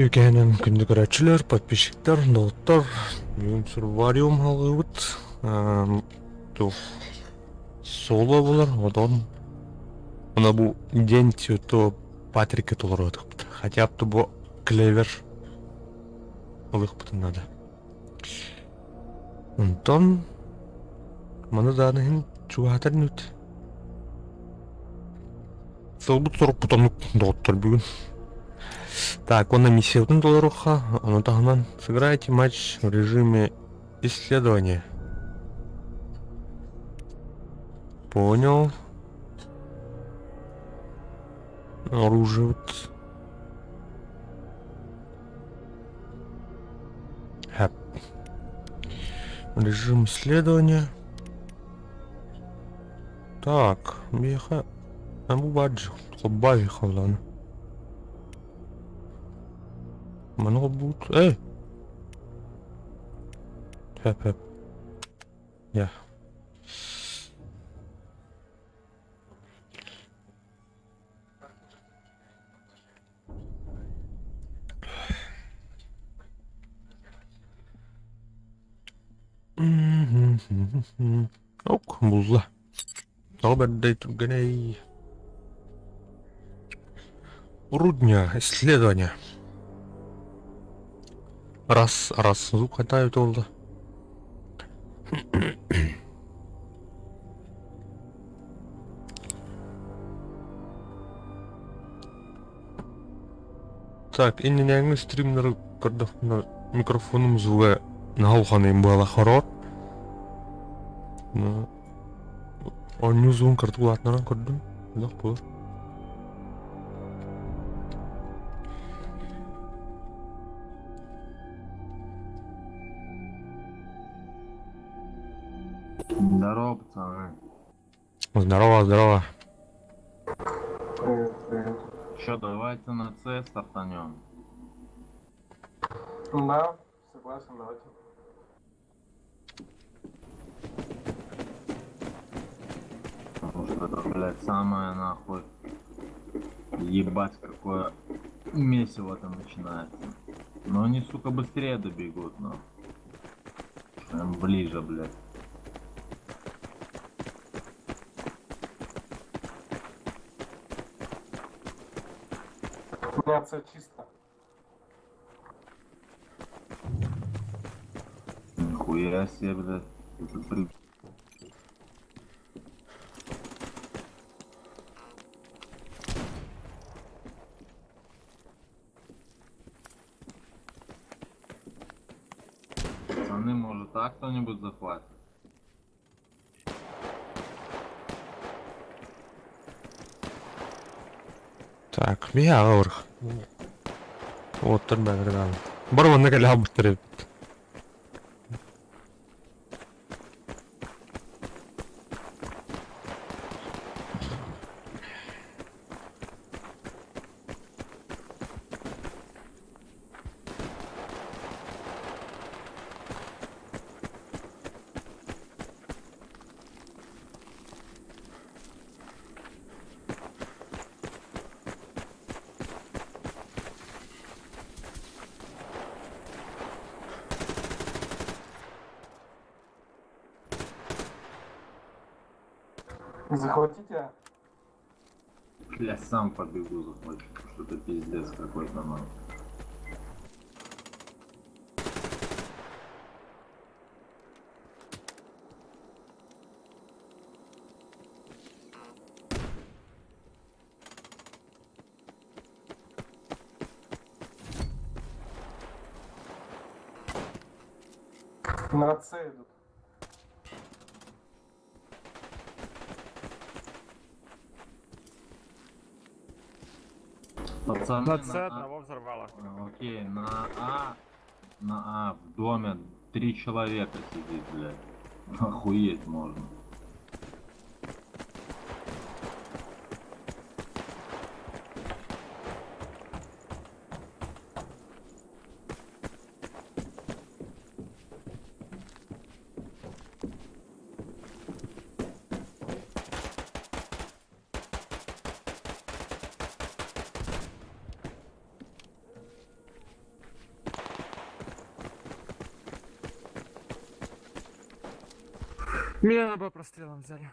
Үйгенен күнді көрәтшілер, подписчиктер, ноуттар, бүгін сурвариум алғыбыт. Тух соло болар, одан. Она бу день то Патрика толар отықпыт. Хотя бы бу клевер алықпытын надо. Онтан, маны данығын чуғатар нүт. Сылбыт сұрып бұтанып доғыттар бүгін. Так, он на миссии $1, он тагнан. Сыграйте матч в режиме исследования. Понял. Оружие вот. Хэп. Режим исследования. Так, беха. Аму баджи. Хоббави халан. Много будет. Эй! Хэп. Я. Ок, бузла. Добрый день, Рудня, исследование. Раз, звук хватает олды. Так, инненеңі стримнері көрдік микрофоным звуы нағылғанайым бала хорор. Онны звуын көрдік ұлатынаран көрдім. Ұлақ болар. Здорово, пацаны. Здорово. Привет. Чё, давайте на С стартанем. Да, согласен, давайте. Потому что это, блядь, самое нахуй. Ебать, какое месиво там начинается. Но они, сука, быстрее добегут, но. Прям ближе, блядь. У меня все чисто. Нихуя себе, блядь. Это Пацаны, может так кто-нибудь захватит? Так, бия ağır. Otur ben bir daha. Barbanına gel habırtırı. Захватите. Я сам побегу захвачу, что-то пиздец какой-то нахуй. На С идут. Пацаны, На С одного взорвало. Окей, на А в доме 3 человека сидит, блядь. Охуеть можно. Меня на Б прострелом взяли.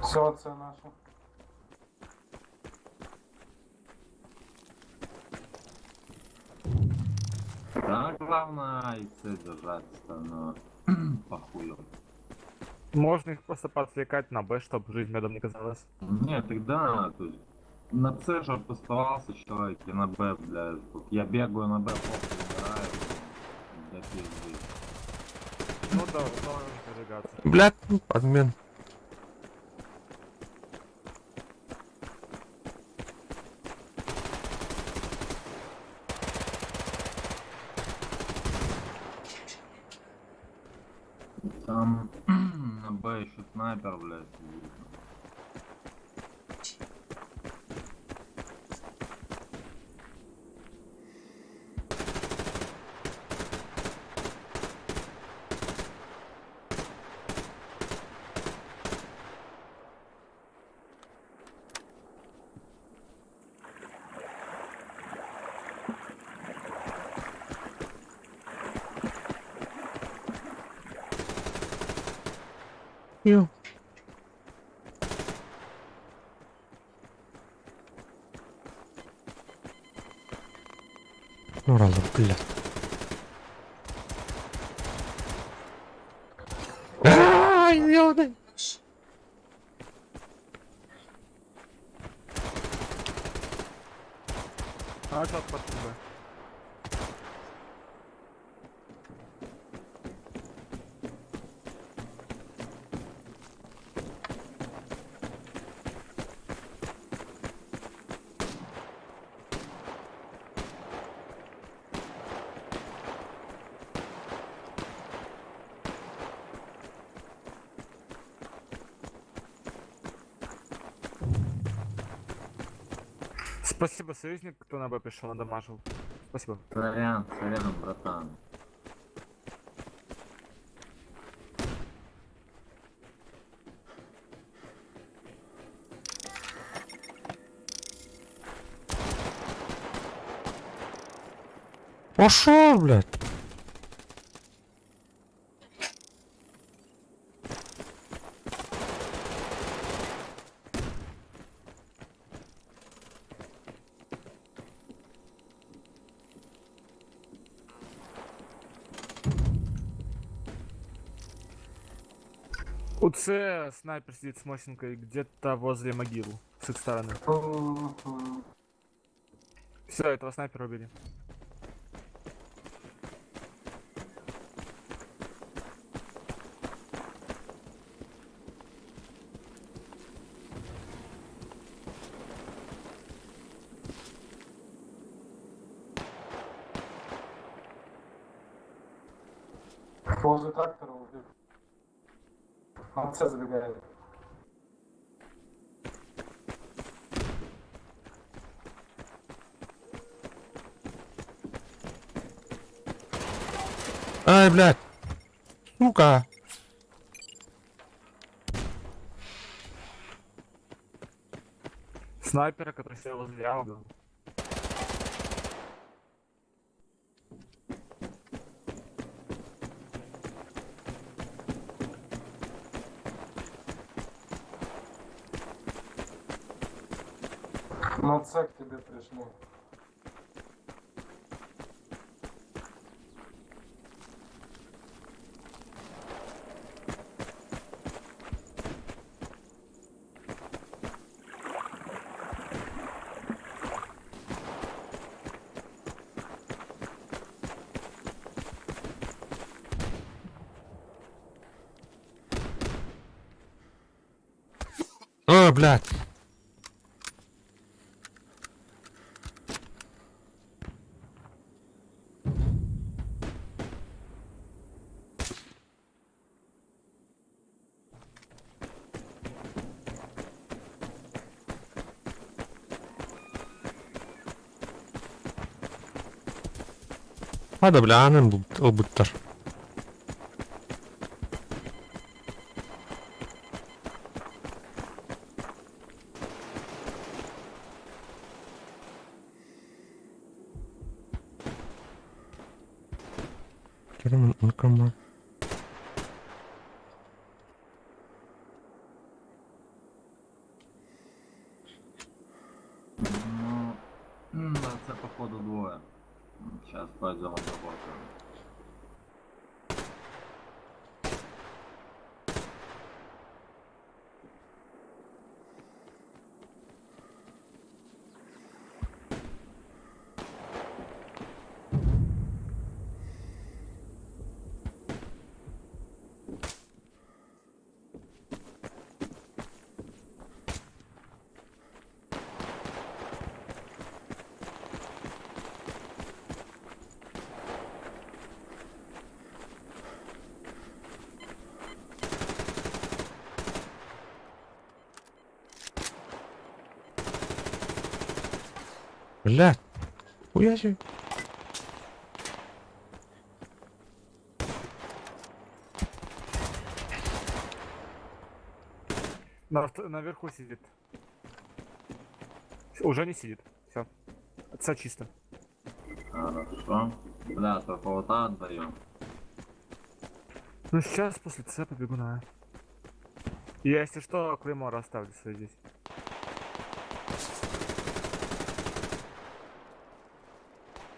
Все, це наше. Да, главное и цель держать, остальное похуй. Можно их просто подвлекать на Б, чтобы жизнь медом не казалась. Нет, тогда, то есть, на С же оставался человек, и на Б, блядь. Вот я бегаю на Б, просто убираю, да пизды. Ну да, должен продвигаться. Блядь, подмен. Там на Б еще снайпер, блядь. Ю. Урал, блядь. Ай, ёбаный. А что под Б? Спасибо, союзник, кто на Б пришел, надамажил. Спасибо. Сорян, сорян, братан. Пошел, блядь. У С снайпер сидит с Мосинкой где-то возле могил с их стороны. Мгм. Все, этого снайпера убили. Возле трактора убил. На С забегает. Ай, блядь. Сука. Снайпера, который сидел возле А, убил. На С к тебе пришли. А, блядь. Hadi bile annem bu o butlar. German Income. На це походу двоє. Сейчас пойдем работаем. Блядь. Хуя себе. Наверху сидит. Уже не сидит. Все. Отца чисто. Хорошо. Бля, только вот отдаем. Ну сейчас после С побегу на. Я, если что, Клеймора оставлю свой здесь.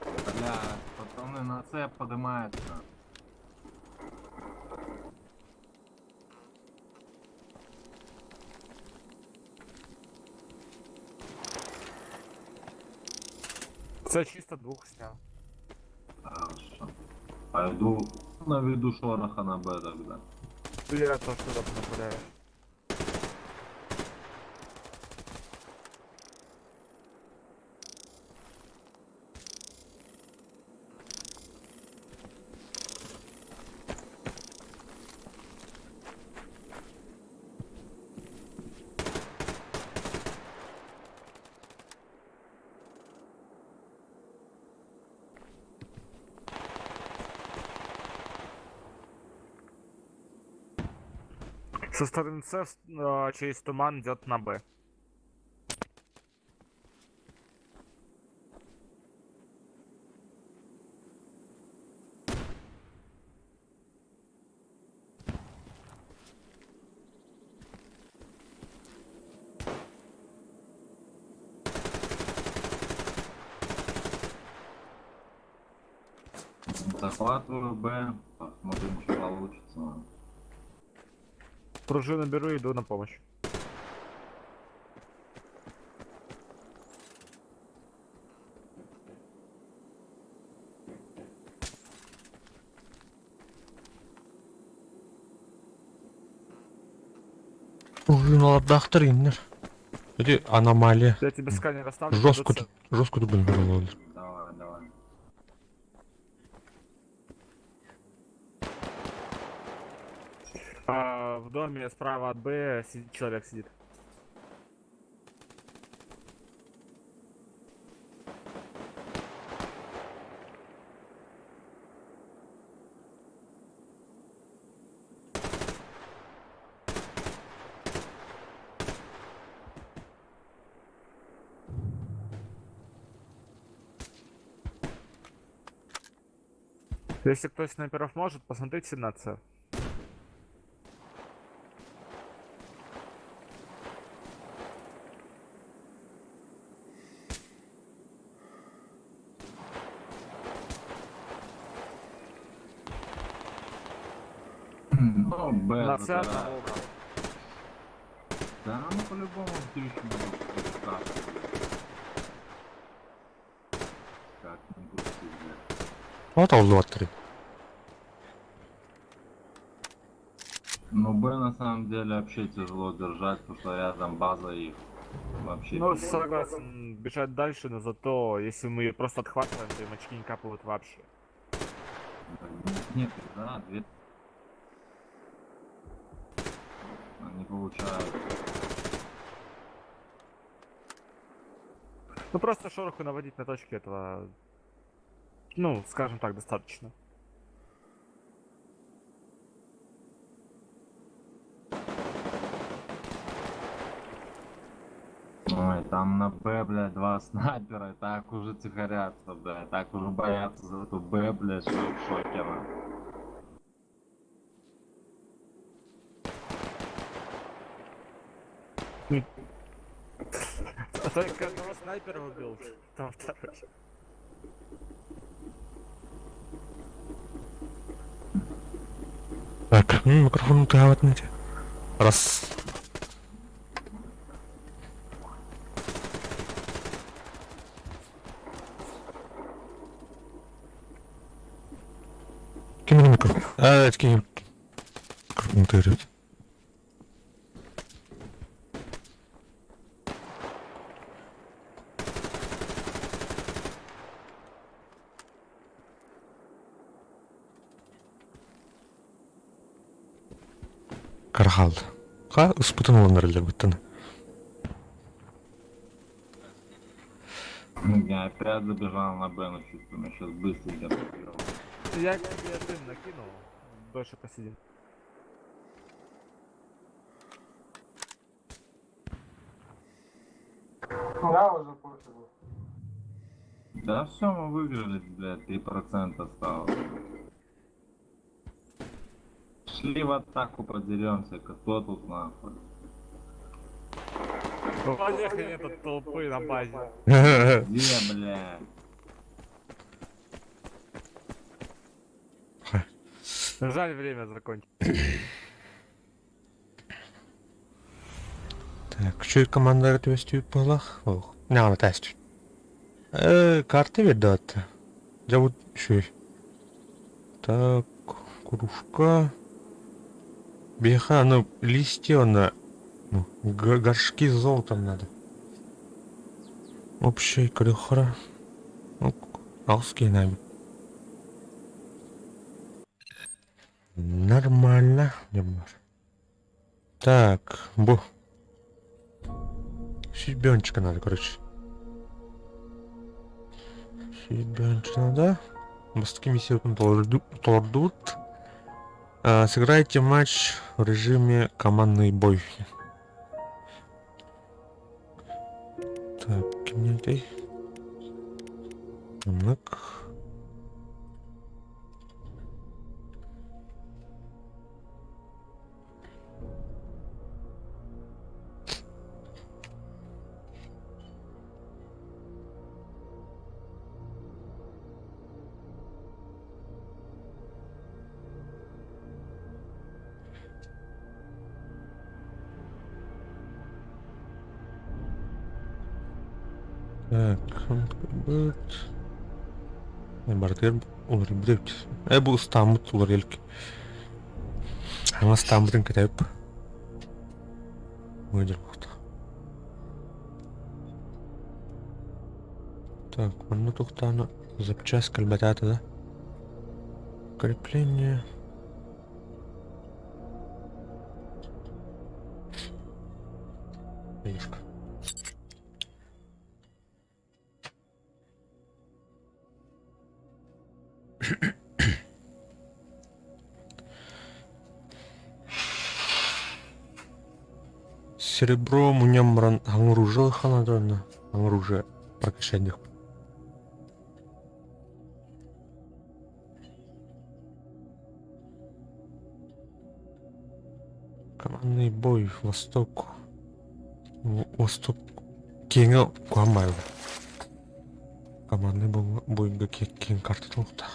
Бля, пацаны на С поднимаются. С чисто двух снял. Хорошо. Пойду наведу шороха на Б тогда. Я тоже туда направляю. Со стороны С через туман идет на Б. Захватываю Б, посмотрим, что получится. Пружину беру и иду на помощь. Пружину отдохтринер. Это аномалия. Я тебе сканер оставлю. Жестко дубль было. Давай, давай. В доме справа от Б сидит, человек сидит. Если кто из снайперов может, посмотрите на С. Ну, Б На С забираю. одного убрал. Да, ну по-любому встречу будет так. Как не пустить, блядь. Вот он 2-3. Ну, Б на самом деле вообще тяжело держать, потому что рядом база их. Вообще. Ну, пиздец. согласен, бежать дальше, но зато, если мы ее просто отхватываем, то им очки не капают вообще. Нет, да, две. Они получают. Ну, просто шороху наводить на точке этого, ну, скажем так, достаточно. Ой, там на Б, блядь, два снайпера, и так уже тихорятся, блядь, так уже боятся за эту Б, блядь, что в шоке, нахуй. А только одного снайпера убил. Там второй. Так, микрофон утягивать. Раз. Кинь мне микрофон. Кинь. Микрофон тырит. Кархал. Ха, испытан оланар бүттен. Я опять забежал на Б, но чувствую, мы сейчас быстренько побежал. Я к тебе дым накинул. Дольше посидим. Да, уже пофигу. Да все, мы выиграли, блядь, 3% осталось. Шли в атаку, подеремся, кто тут нахуй. Поехали нет толпы на базе. Где, блядь? Жаль, время закончилось. Так, що команда РТВСТ була? Ох, не тест. Карти віддати. Зовут що? Так, кружка. Беха, ну, листья на... Ну, горшки с золотом надо. Общий крюхра. Ну, алский нами. Нормально. Так, щебенчика надо, короче. Щебенчик надо. Мостки миссии тордут. Сыграйте матч в режиме командный бой. Так, кимнетей. Так. Так, будет. Бардер улар бит. Бу стамбут улар елки. Аңа стамбутын кетеп. Выйдер бақта. Так, мұны тоқтаны запчасть кальбататы, да? Крепление. Денежка. Серебро муням оружие ханадронно. Оружие прокачать. Командный бой Восток. Восток. Кенга Гуамайл. Командный бой Кен карты толкта.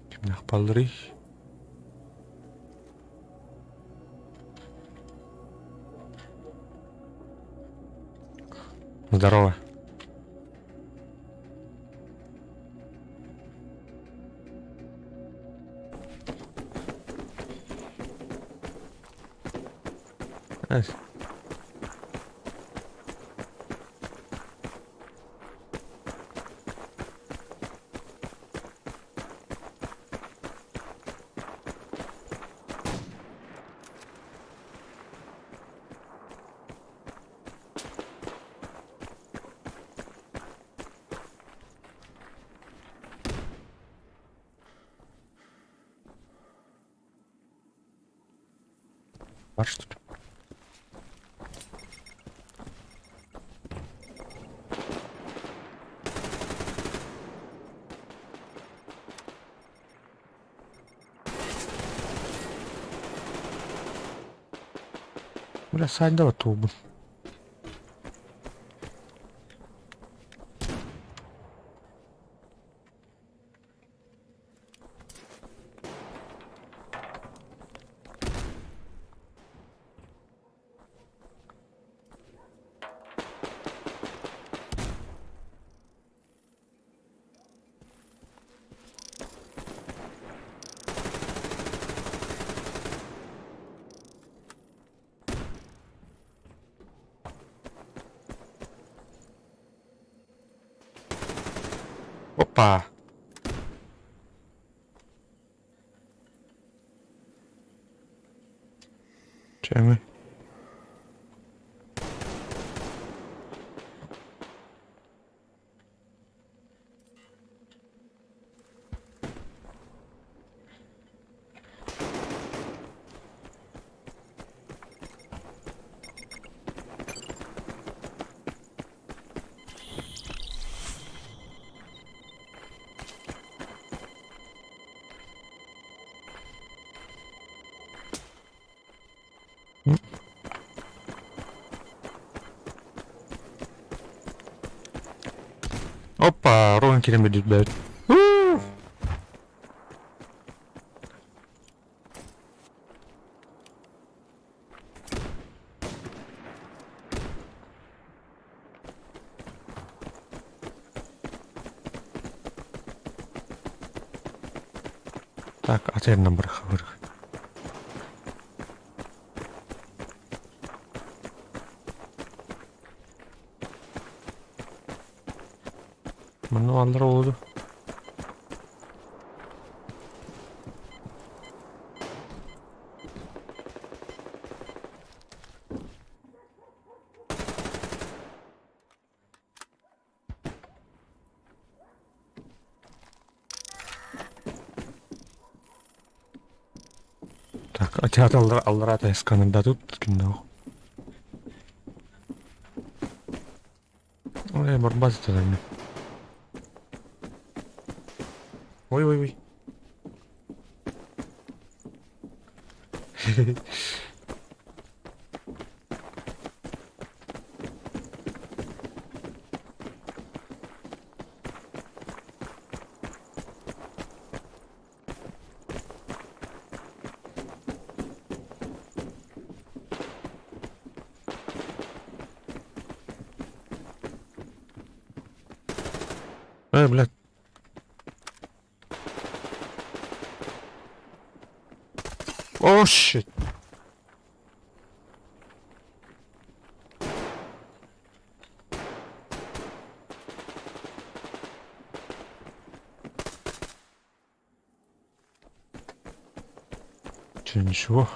Кемнах палрый. Здорово. Бар, что ли? Бля, сайда туубун. Опа! Чемы? Опа! Ровно керемет, блядь. Так, атайдан бір хабар. Мұны алдар oldu. Так, атят алдар атайсканында тут кино. Ой, барбаз это мне. Ой. Блядь. О, щит. Че, ничего?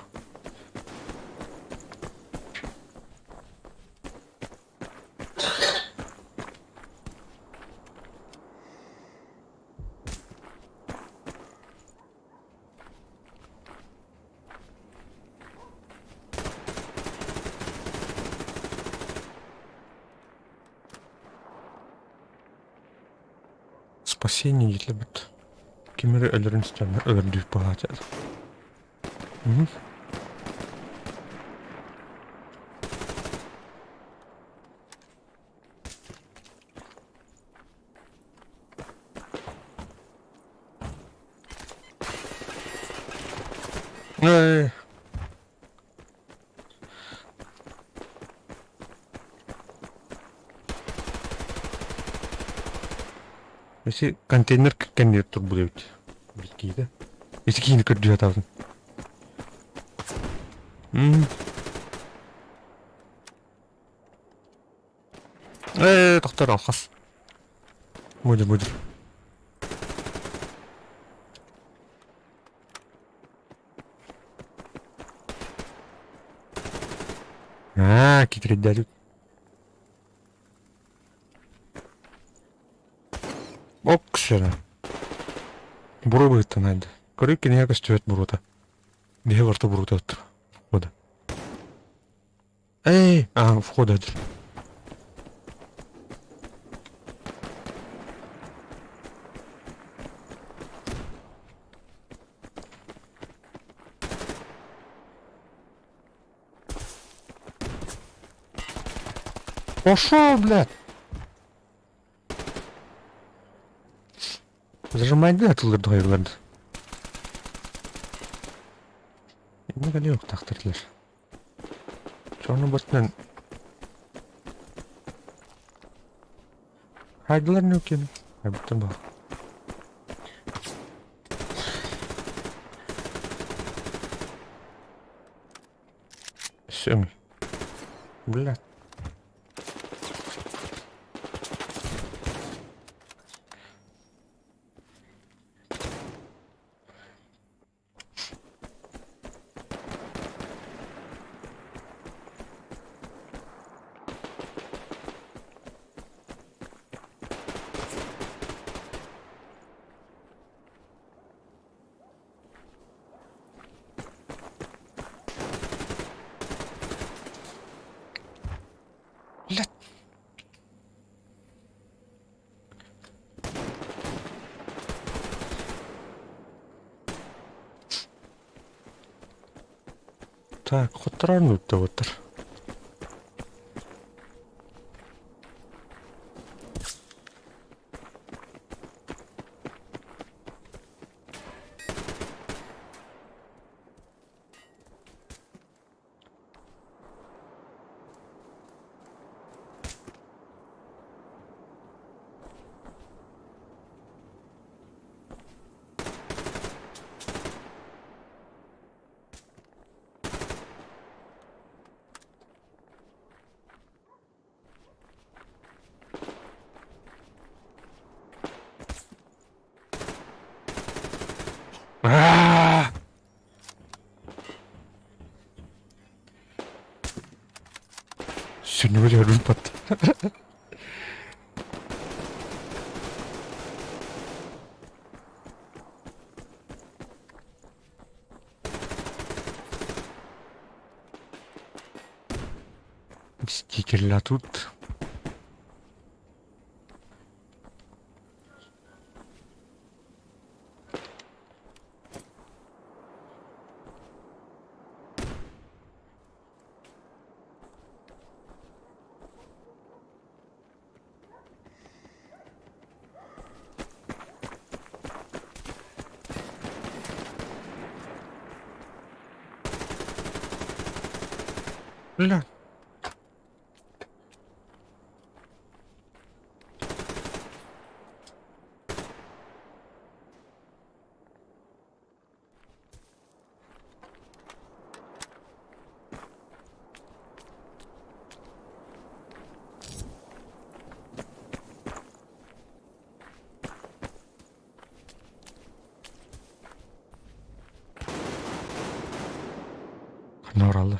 Спасение если бы кемері өлірін үстемі өлірдіп бағатады. Эй. Если контейнер кәнер тұр бұл өйт. Білкейді. Если кейіні көрді жатавдың. Тоқтар алқас. Мөдір. Кетіреді дәлі. Ок, кішері. Бұры бұйттан әлді. Көрек кені якас төет бұруыда. Деге барты бұруыда өттір. Входа. Входа өттір. Пошел, блядь! Зажимай, блядь, улырды hayırlardı. Ne kadar yok takdirler. Çoğunu batından. Haydılar ne yok yani. Haydılar bak. Sömü. Блядь. Блядь. Так, хотрануть-то вот. Aaaa! Seni böyle rümpattı. Стикерля тут. Бля. Ne oralı?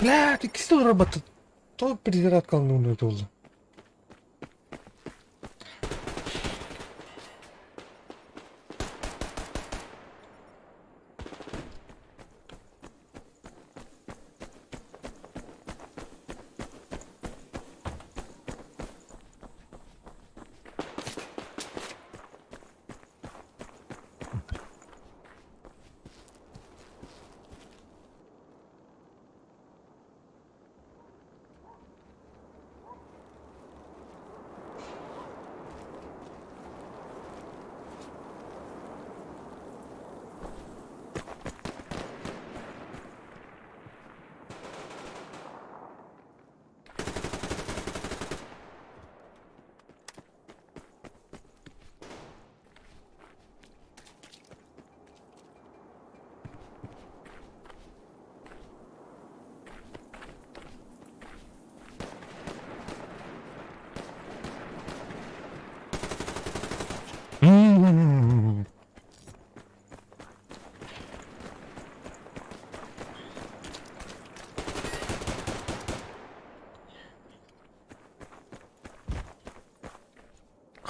Блядь, ikisi de oraya battı. Çok bir kaldı oldu.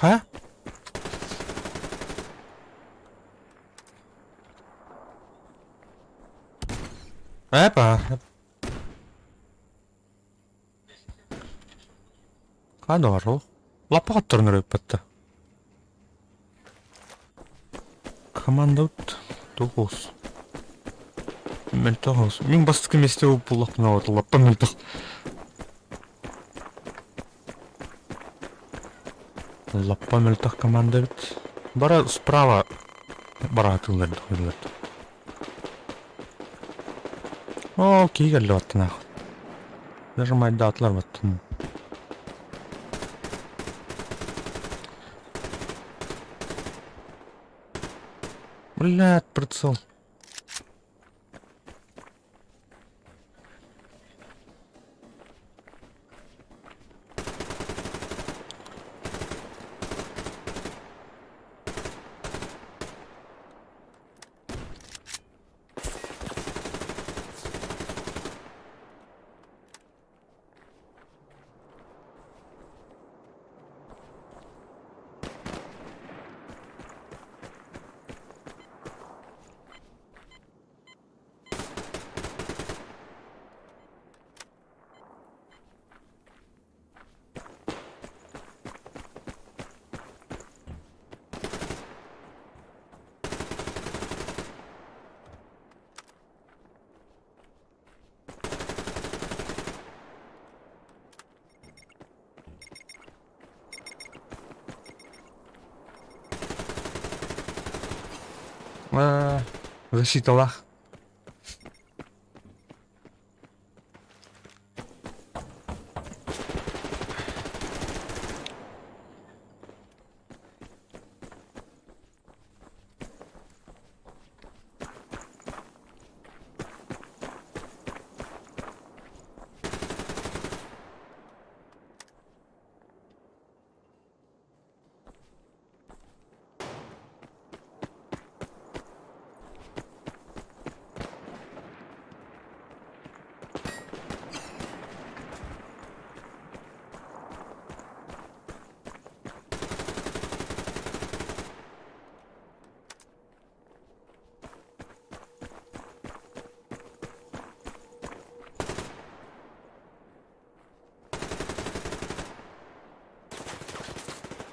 Ха? Эпа. Кадar ол? Лапа аттырныр өппетті. Команда өт. 9. Мен 9. Мен бастық еместе өп бұл лапына өт. Лапа мен 9. Лапа мен 9 команда өт. Бара справа. Бара атылдарды. О, кейгерлі баттı нахуй. Нажимать атлар баттı. Блядь, прицел. Защита лах.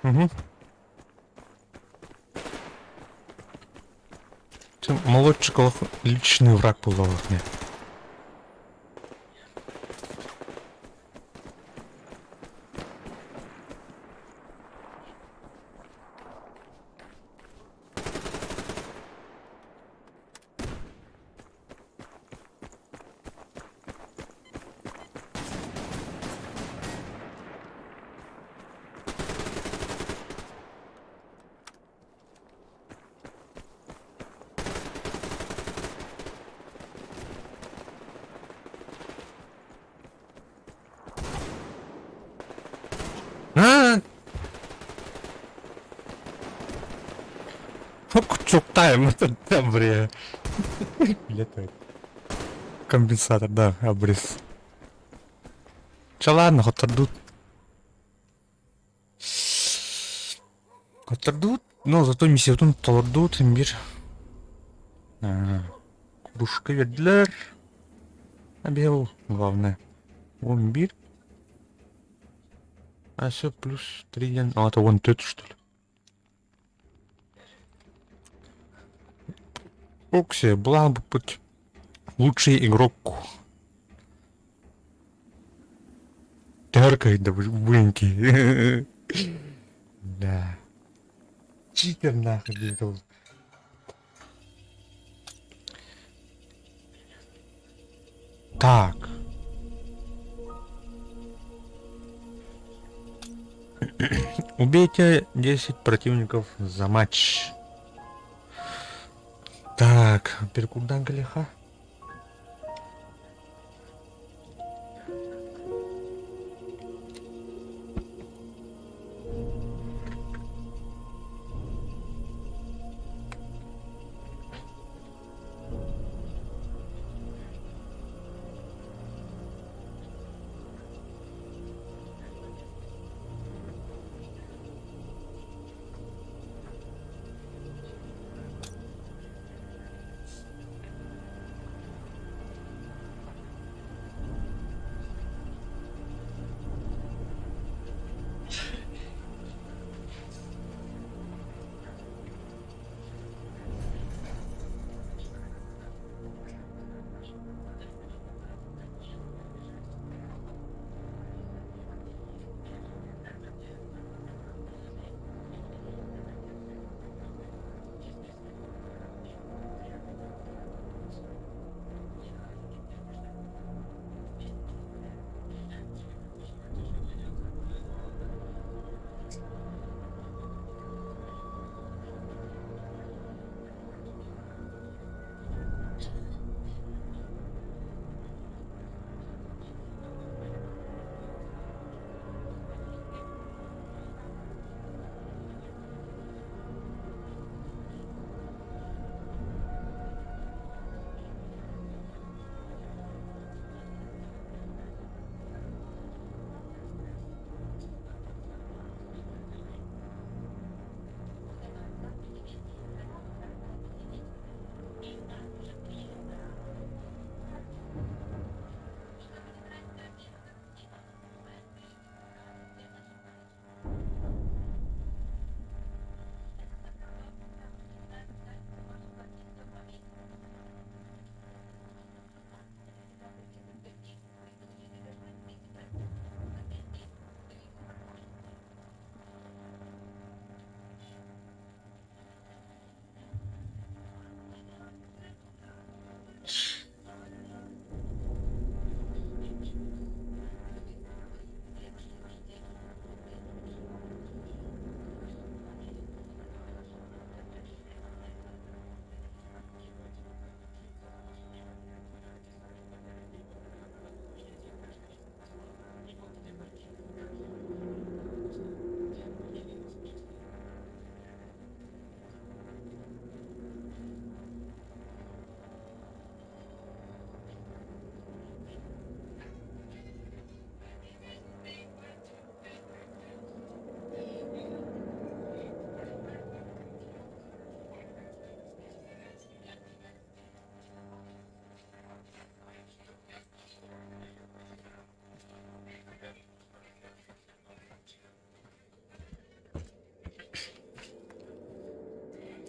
Угу. Молодчиков личный враг был мне. Кучук тайм, это бре. Летает. Компенсатор, да, обрез. Че ладно, хоть отдут. Хоть отдут, но зато миссиятун толордут, имбир. Кружка вердлер. Объявил, главное. Имбир. А все, плюс 3 дня. А, это вон тот, что ли? Окси, была бы быть лучший игрок. Теркает, да, быньки. Да. Читер нахуй где-то. Так. Убейте 10 противников за матч. Так, перекурдан галиха.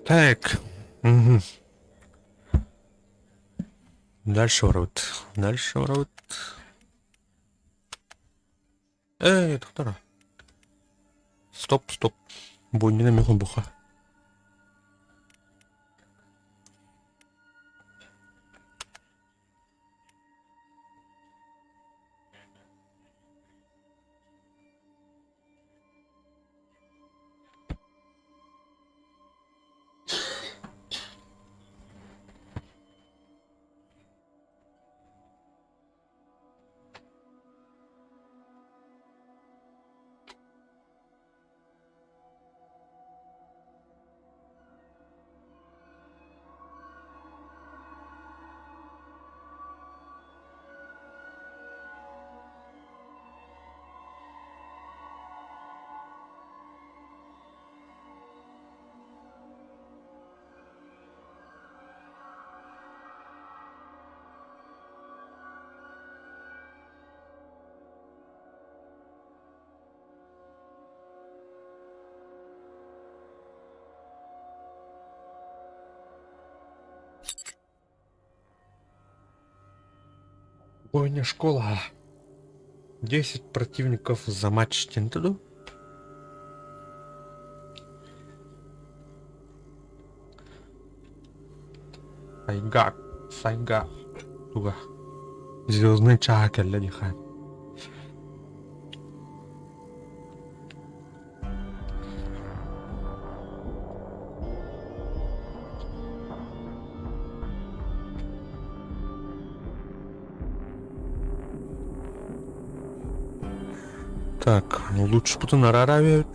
Так. Угу. Дальше ворот. Дальше ворот. Доктора. Стоп, стоп. Будь не глибоко. Бойня школа. 10 противников за матч Тинтеду. Сайга. Сайга. Туга. Звездный чакер для диха. Так, лучше потом на Рараве.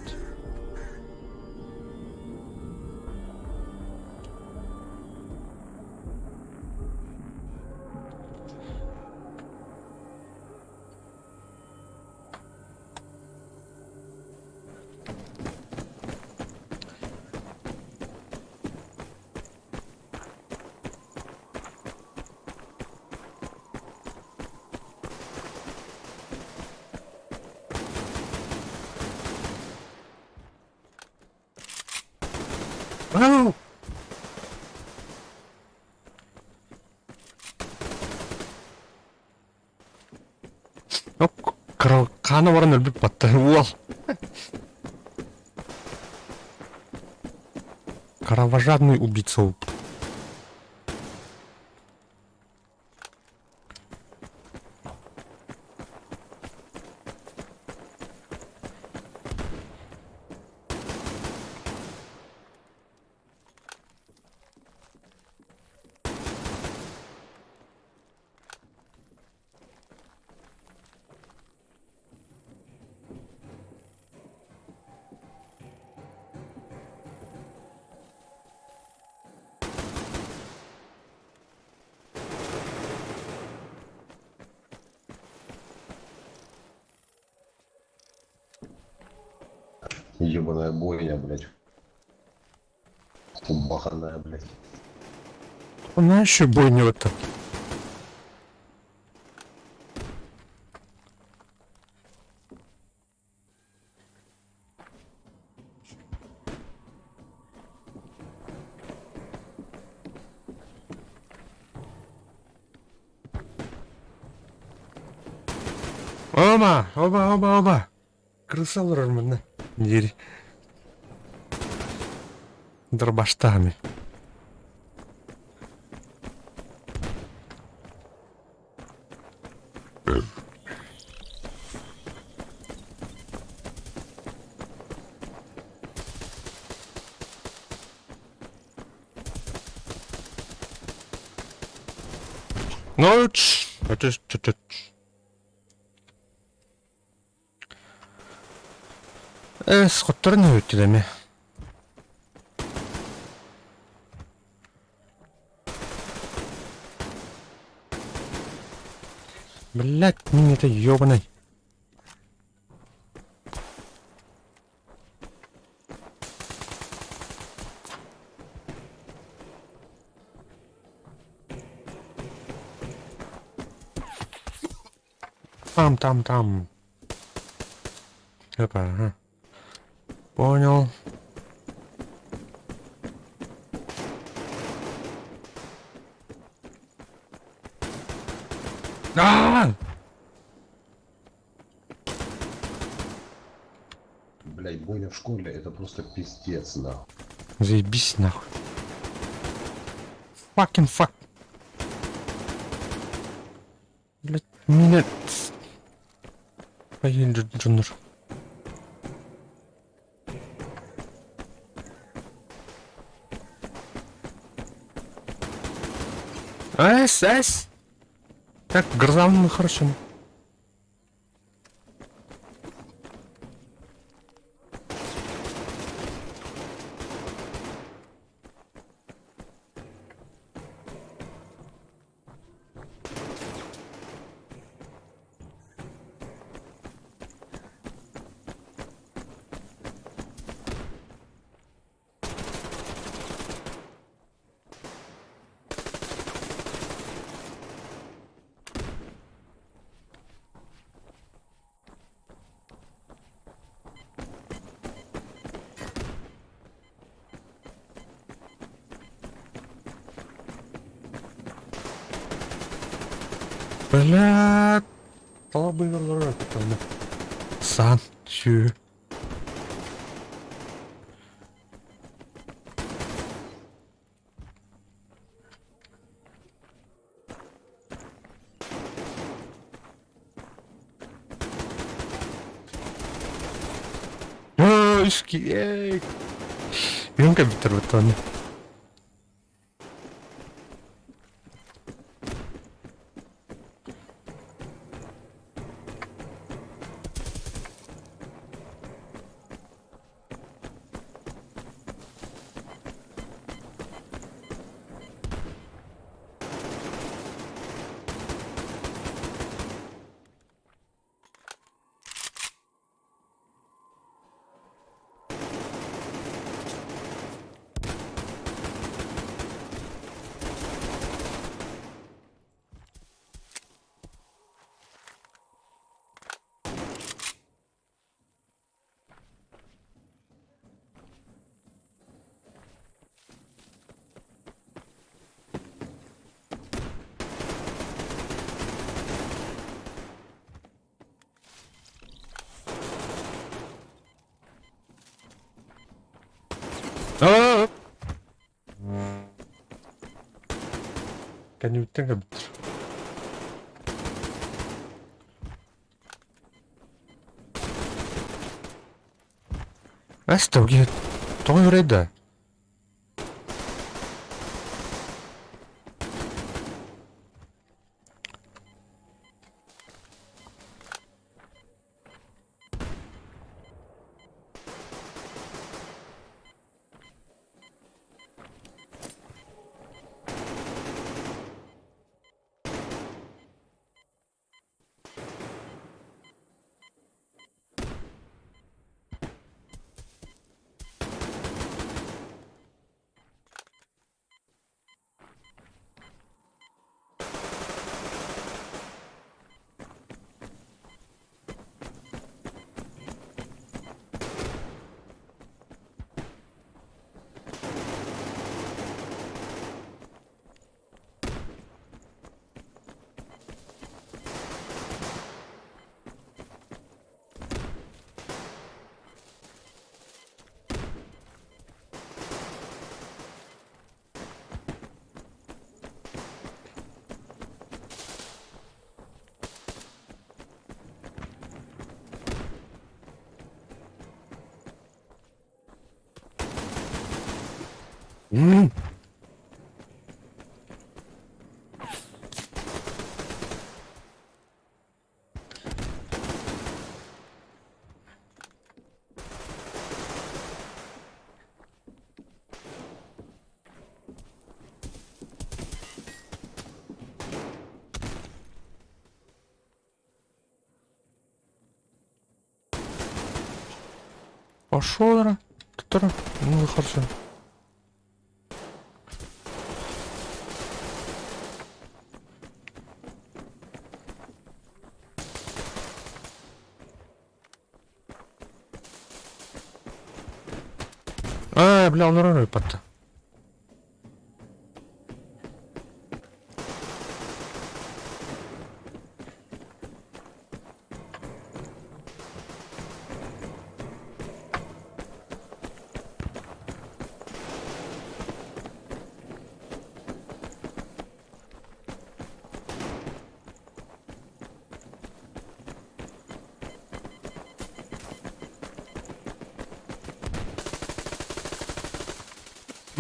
Ау! Канаварын өлбіп батты. Уал. Кровожадный убийца. Ебаная бойня, блядь. Убаханная, блядь. Она еще бойня это. Оба, оба, оба, оба. Крысалар мына. Дери. Дробаштами. Ну, это сходтарын өтті деме. Блять, мин это ёбаный. Там. Опа, ага. Понял. А! Блять, бойня в школе это просто пиздец, нахуй. Заебись нахуй. Fucking fuck. Блять, меня... Поедем, Джуннер. Эс. Так, грозам хорошо. Бля, слабый враг это. Санчу. Эй! Берем компьютер в итоге. А! Can you think of... Оставьте, той вреда. Пошел, да? Который? Ну, хорошо. Бля, он рырый под.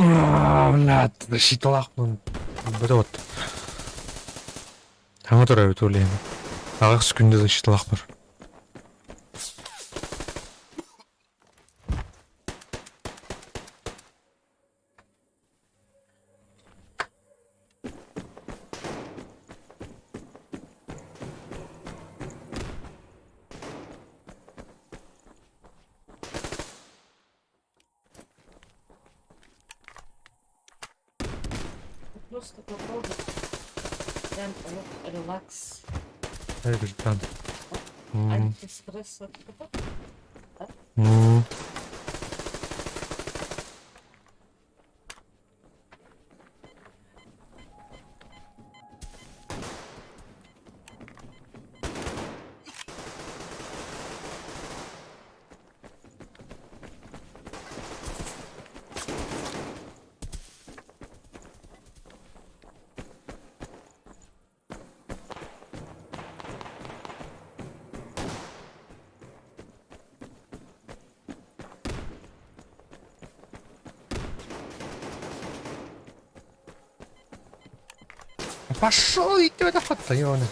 Блядь, шиталахмын. Вот. Хамаатай өтөөл юм. Агаас күндээ шиталах бар. Просто попробуй. Прям релакс. Хайртан. Антистресс. Пошел, и ты это фотоёны.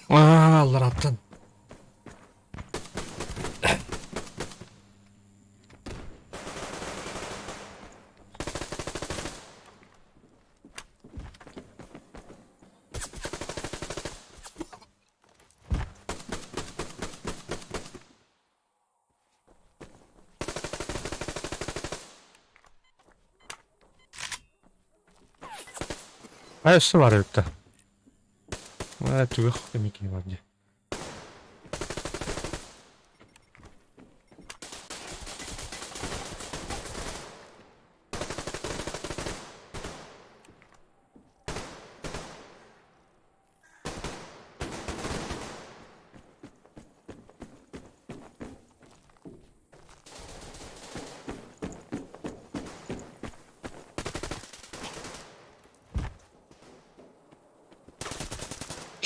Allah attın. А üstü var herifte. Evet, yok demek ki var diye.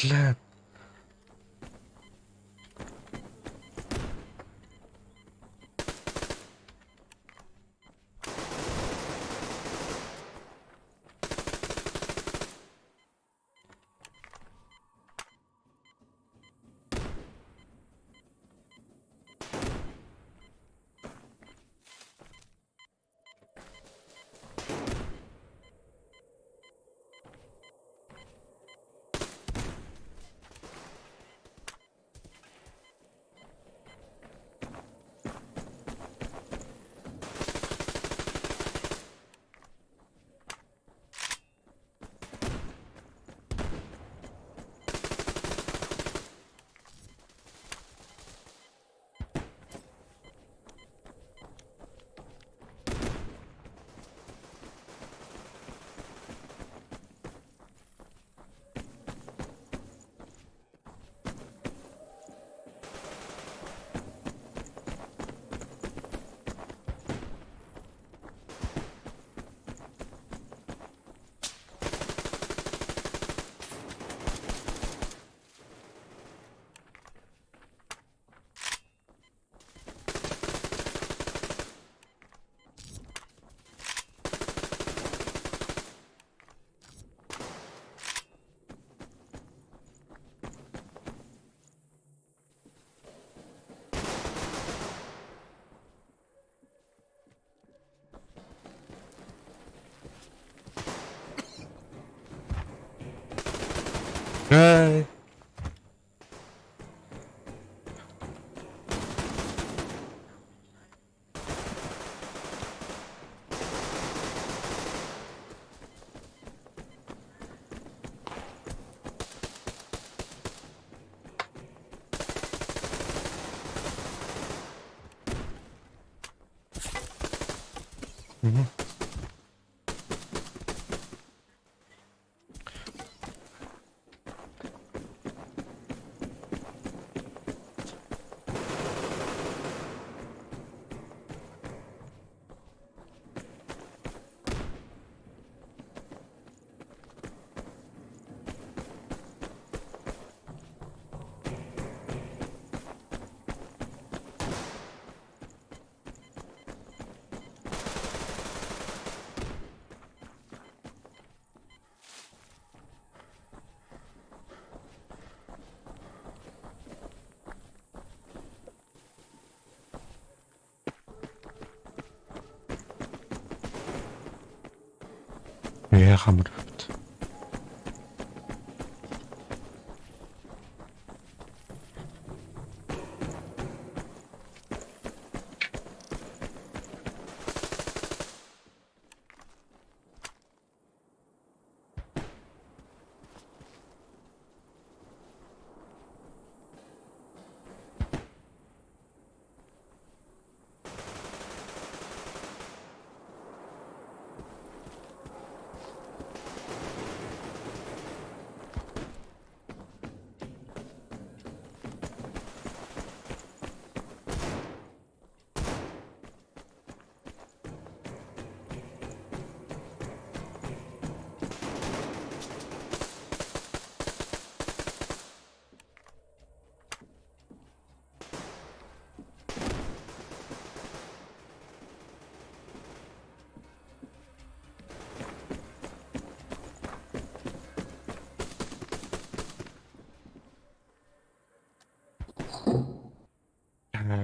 Lan. Hey. Mhm. Хамыр.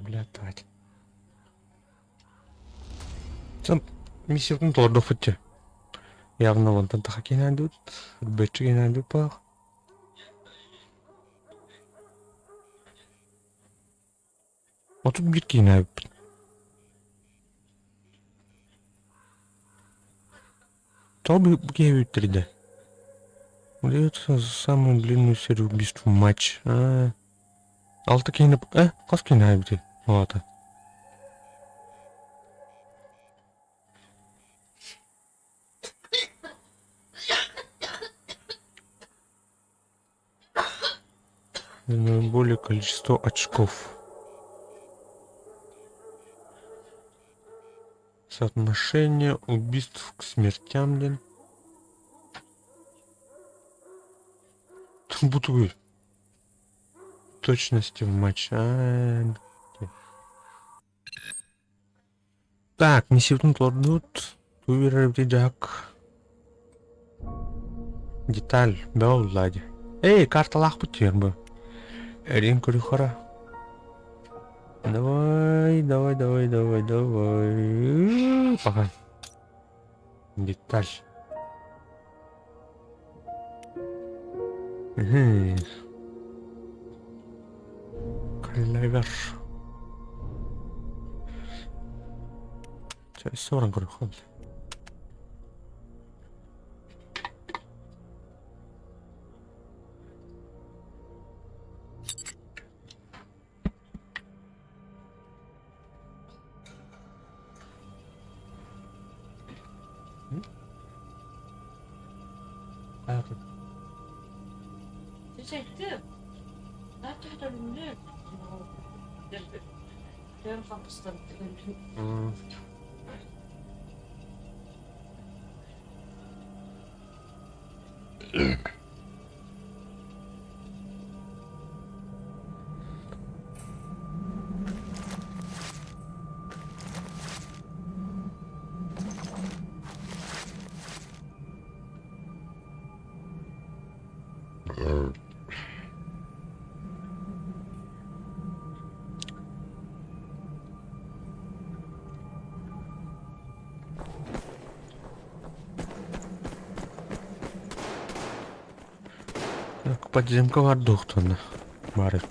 Блядь, давайте. Сам миссияны тордох футче. Явно вон там таки найдут. Бэчги найдут пах. Вот тут битки найдут. То бы гею 3D. Удается самую длинную серию убийств в матч. Алты кейна... Кас кейна айбити. Вот. Наиболее количество очков. Соотношение убийств к смертям, блин. Бутуй. Точности в матче. Так, миссивтун тордут. Туверевди жак. Деталь. Да, лади. Эй, карта лах путер бы. Эрин Курихора. Давай. Пока. Деталь. Клевер. Часть 40 Курихора. Detective. That had a nip. Ben kapısından döndüm. Так, подземка вардухтана. Барет.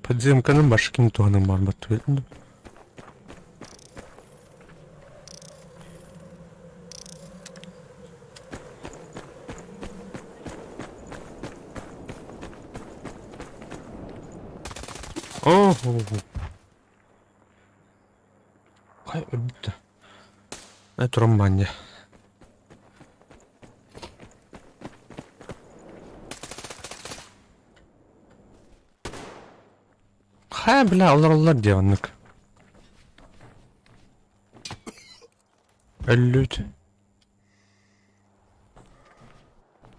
Подземканың башка ким туганың бар ба түбетінде. Қай өлбітті. Тромбанде. Ха, бля, алар деваннык. Ölüt.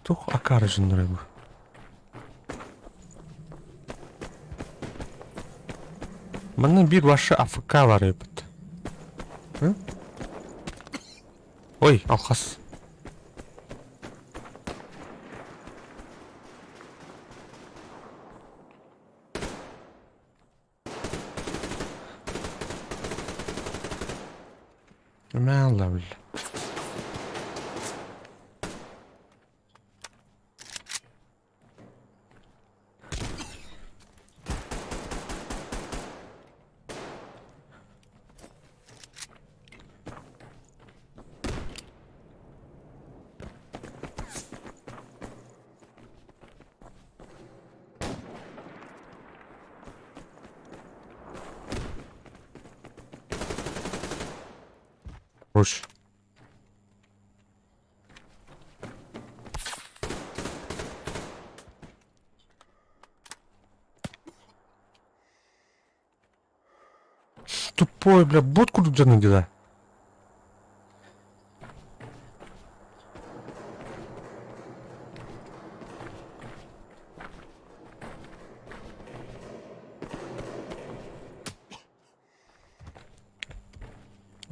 Тух, акар жындырай bu. Мына bir başı AFK var ебіт. Ой, алқас. Мәлі біл. Hoş. Тупой, бля, бот куда canı gider?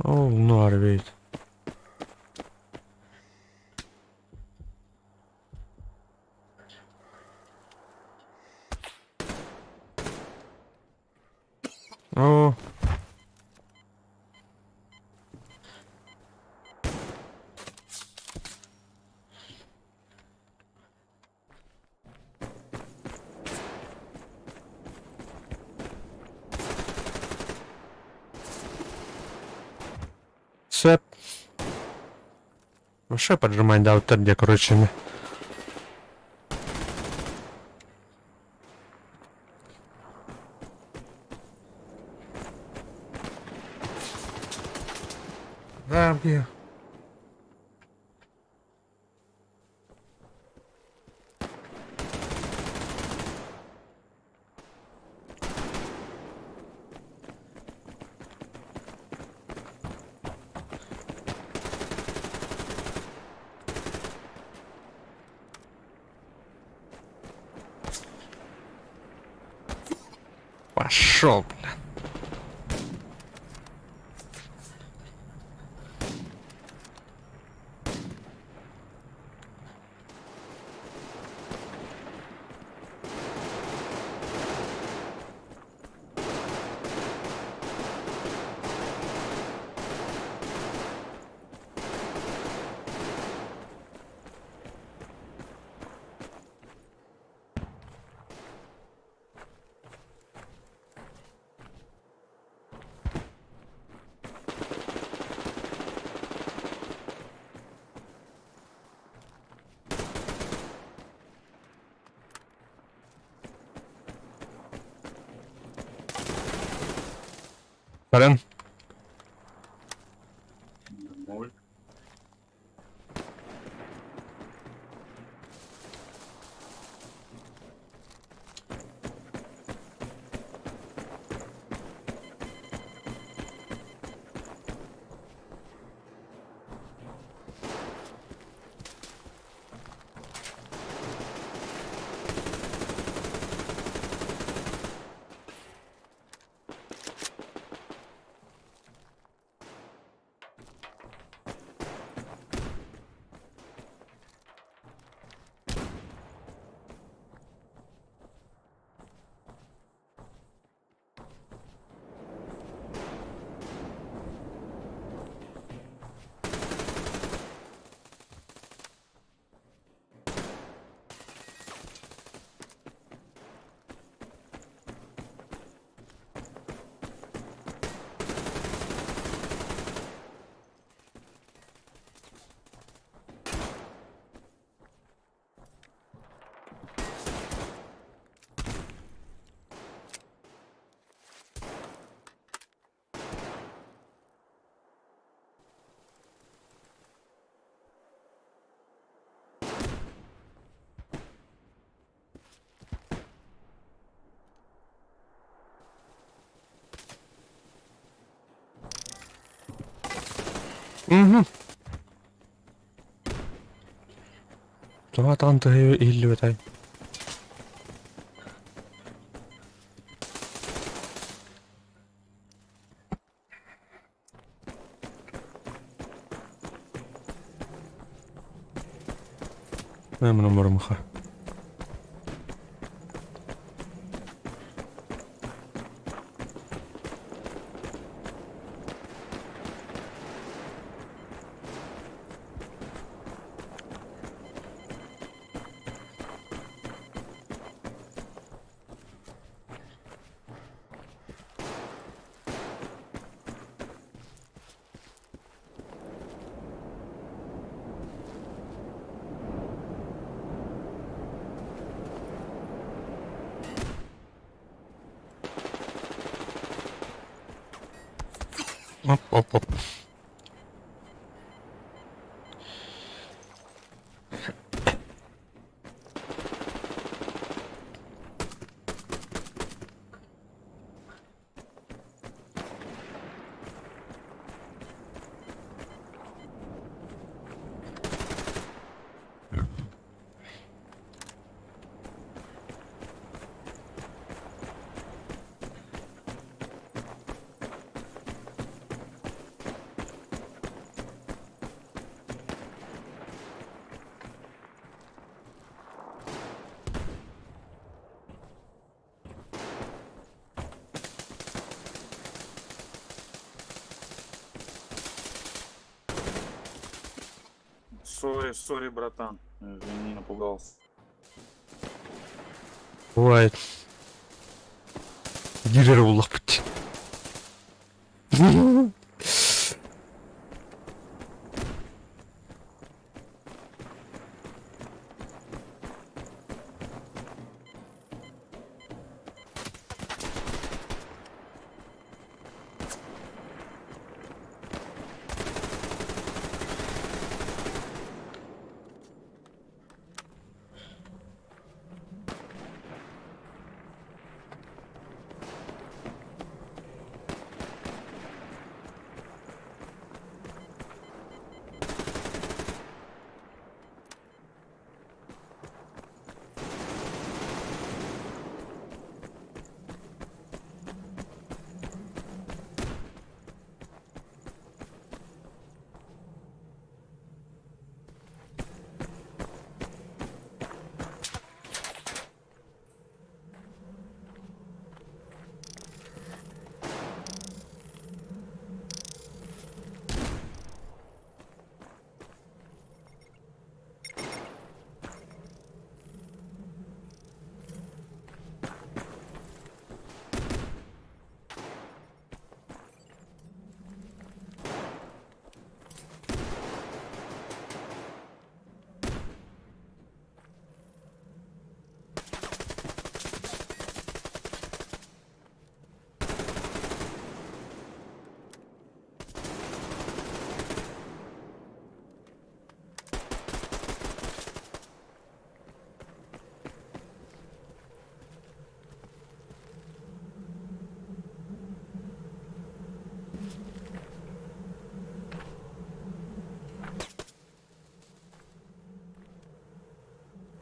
Oh, no, wait. Oh. Сэп. Вообще поджимай, да, вот где, короче. Да, где? Пошел, бля. Парен. Мгм. Томатан тыгы иллү тай. Мен номерымха. Оп. Сори, братан. Извини, напугался. Бывает. Дилер буллах бит.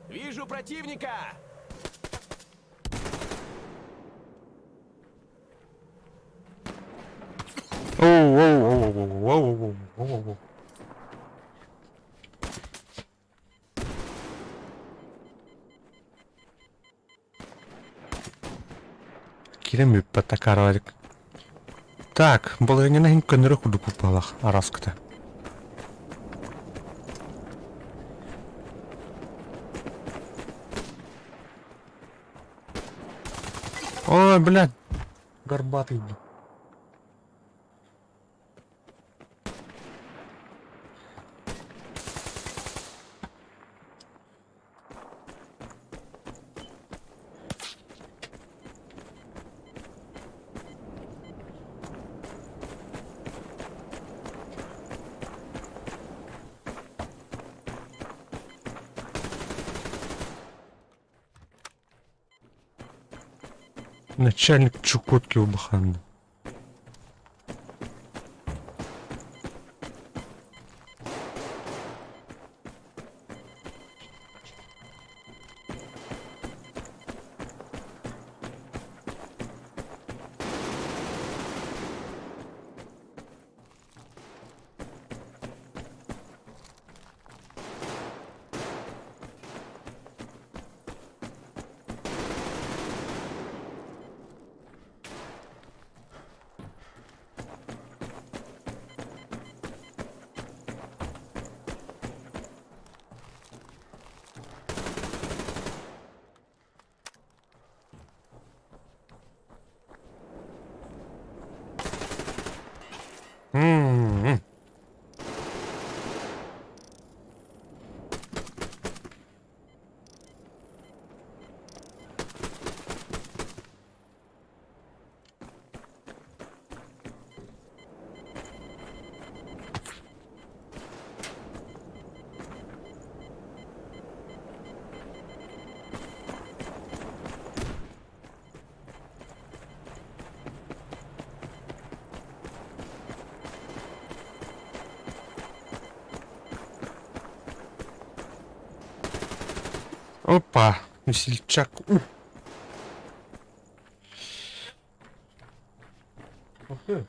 Вижу противника! Оу. Кирем hyppätä karvarit. Так, более не näihin könnerökudu pupalla araskata. Ой, блядь. Горбатый. Начальник Чукотки в Баханне. Опа, весельчак. Окей.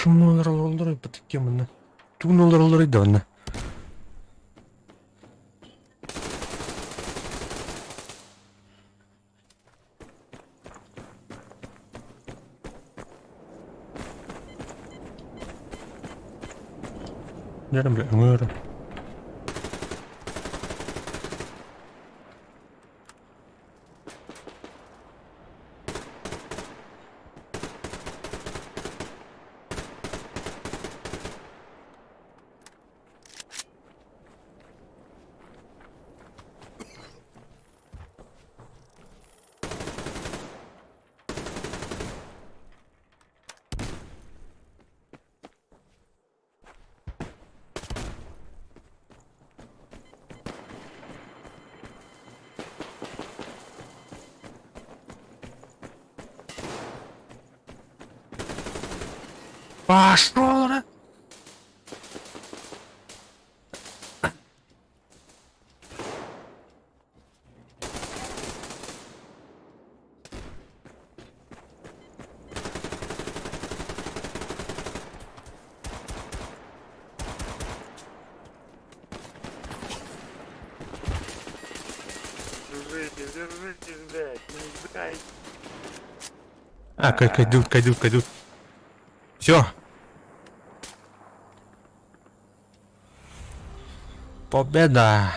Şunlar olur patik yamına. Tuğnalar olur da ona. Nerem bile ömürüm. Пошел, да? Держитесь, блядь, не сдайте. А, кайдут. Все. Победа.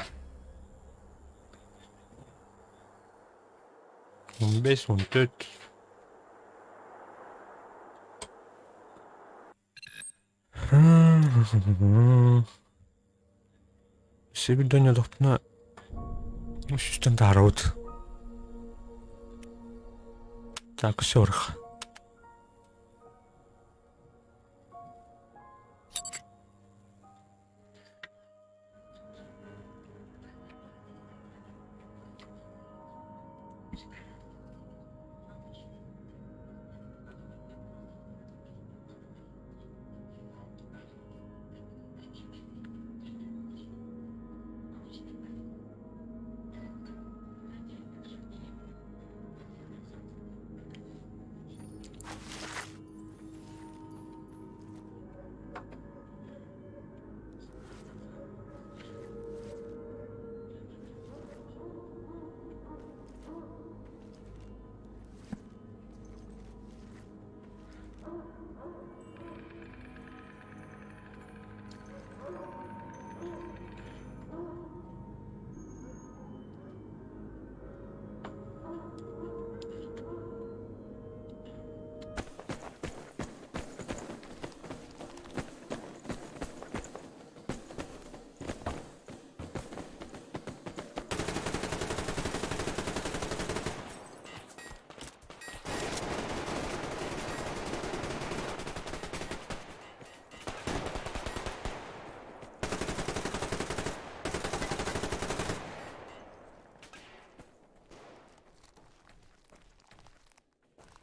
15, 14. Себедоня доктна. Үстэн дарууд. Так, сёрх.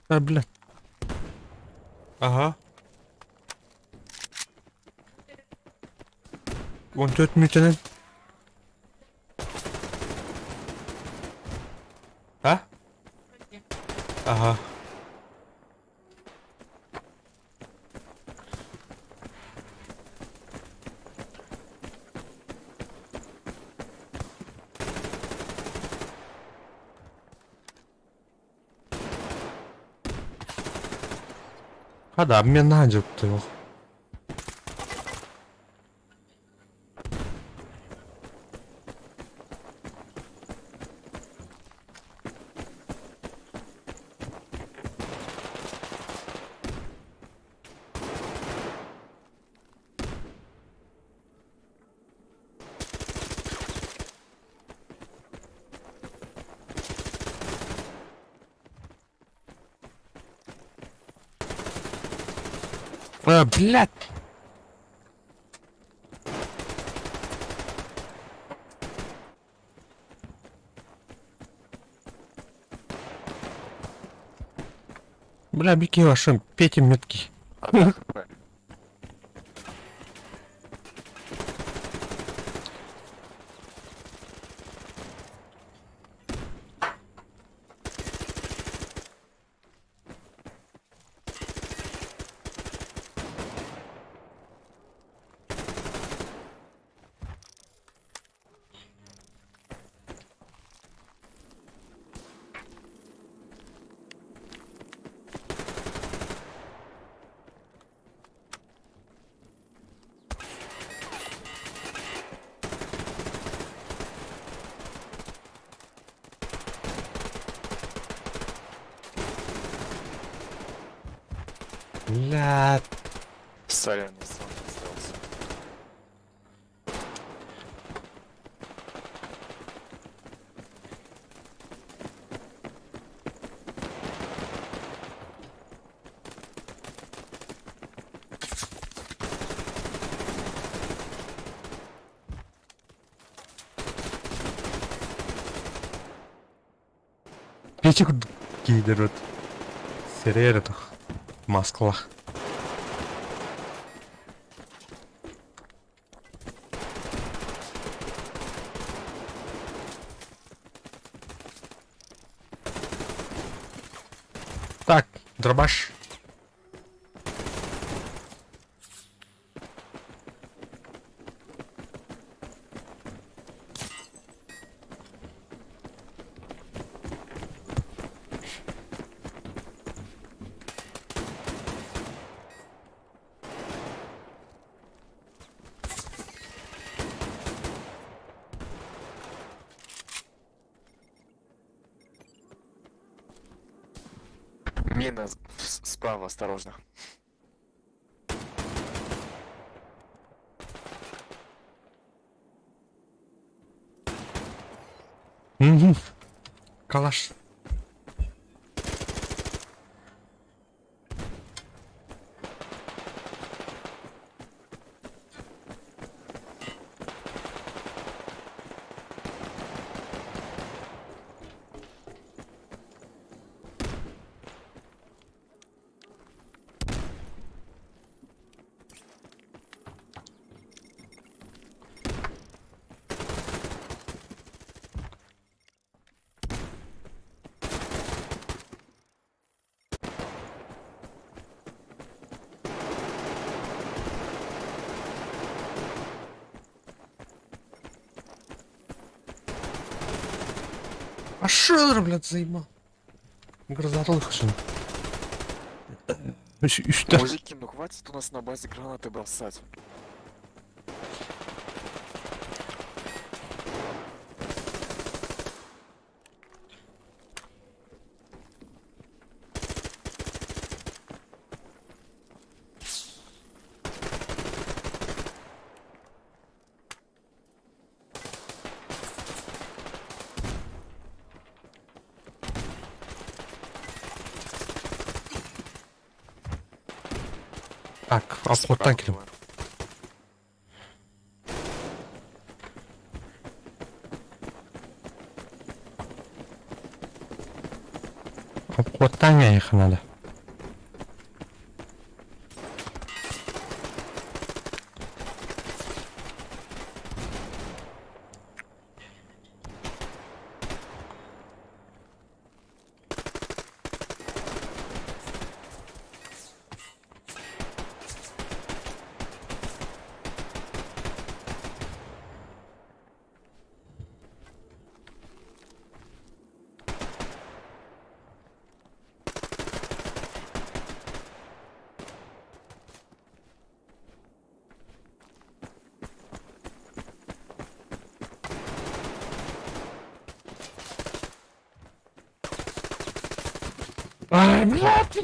А, блядь. Ага. 14 minuten. Ha? Aha. Hadi обмен на ты его. Блядь! Бля, беги вашим, Петя метки. Блядь. Сорян, не сам сделался. Петя гидерот. Сереретох. Москва. Так, дробаш. Мина справа, осторожно. Угу. Калаш. А шо, блядь, заебал? Грозорлых что ли? Что? Мужики, ну хватит у нас на базе гранаты бросать. Так, обход танкером. Обход Таня их надо. Ай, блядь!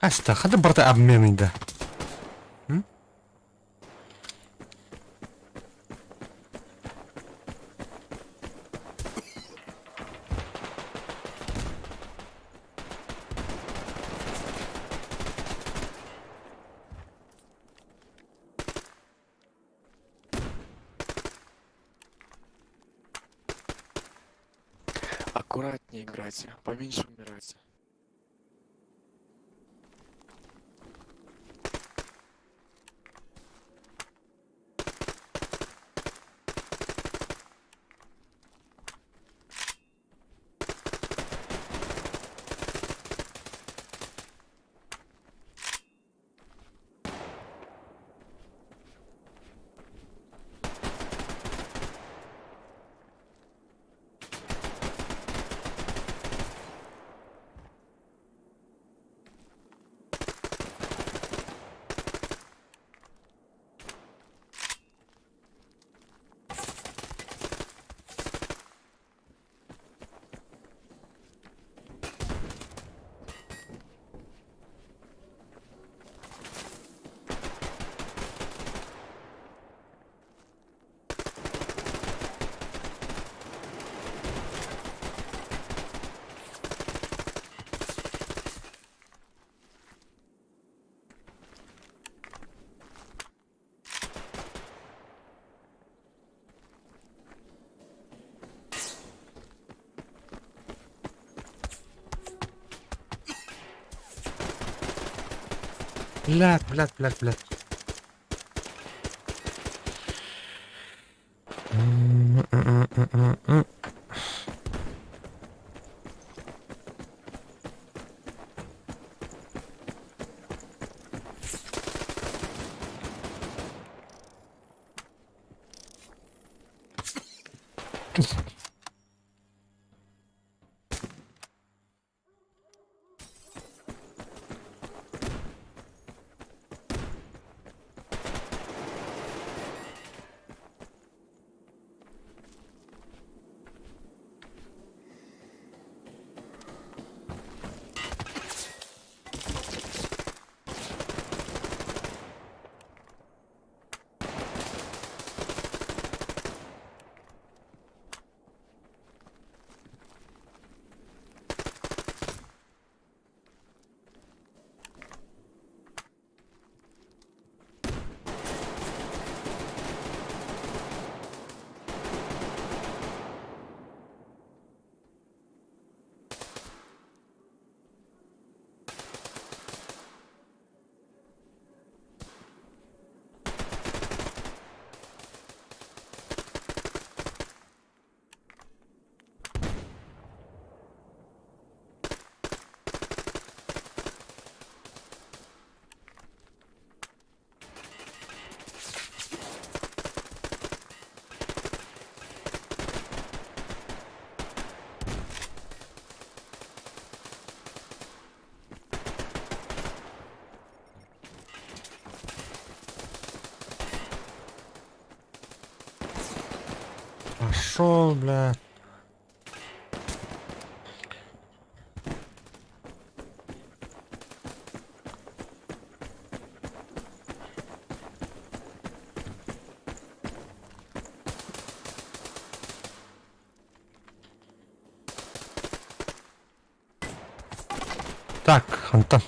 Аста, хады барда обмен иде. Аккуратнее играйте, поменьше умирайте. Блядь. Пошел, бля. Так, Антон.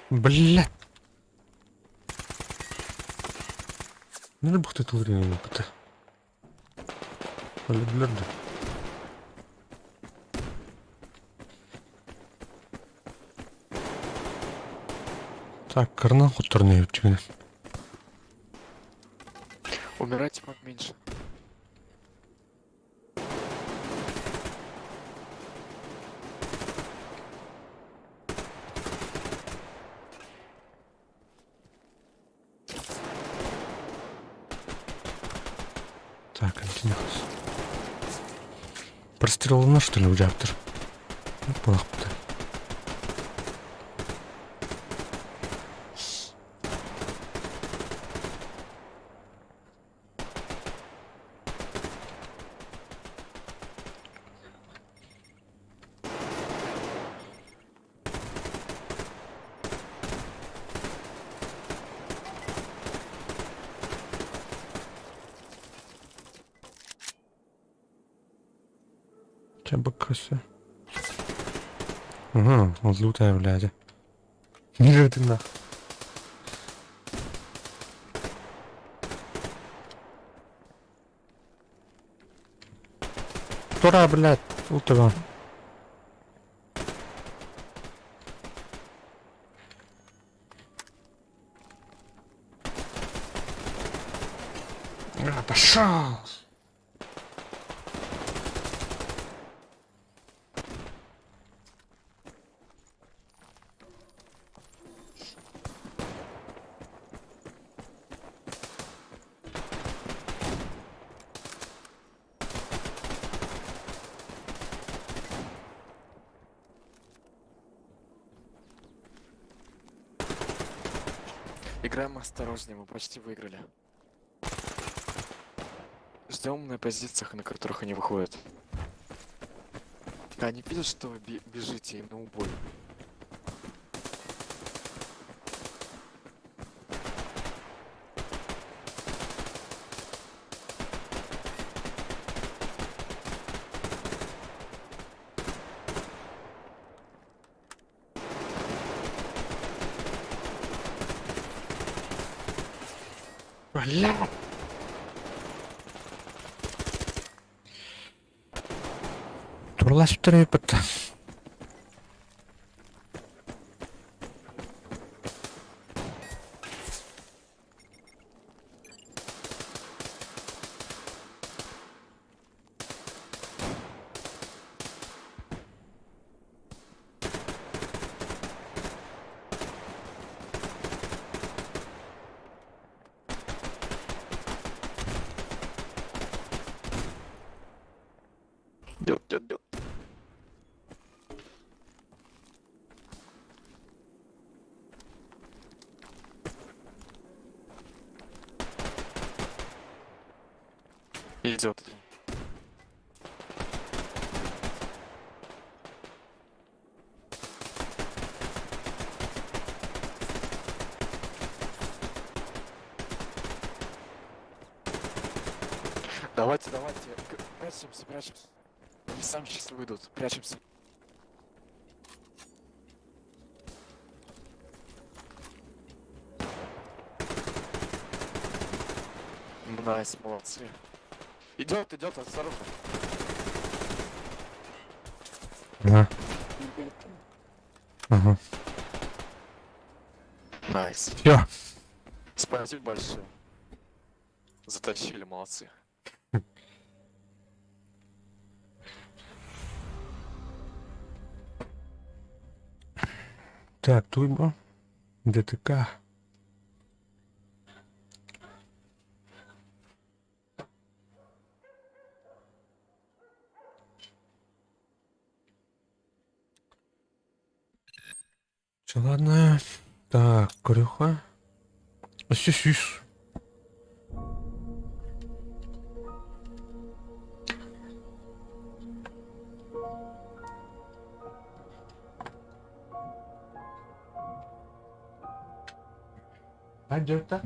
Блядь. Надо бы кто-то время опыта. Блядь. Так, карна хуторные у тебя. Умирайте поменьше. Так, антинехос. простреловано, что ли, уджаптыр? Ну, плохо-то. Чабакасы. Ага, вот лутая, блядь. Неожиданно. Тура, блядь, лутова. Пошел! Играем осторожнее, мы почти выиграли. Ждем на позициях, на которых они выходят. Они видят, что вы бежите им на убой. Блядь! Турлаш трепета. Идет. Идет. Давайте. Прячемся. Они сами сейчас выйдут. Прячемся. Найс, молодцы. Идет, осторожно. Ага. Ага. Найс. Всё. Спасибо большое. Затащили, молодцы. Так, турбо. ДТК. Все, ладно. Так, крюха. Сюсюс. Адёта.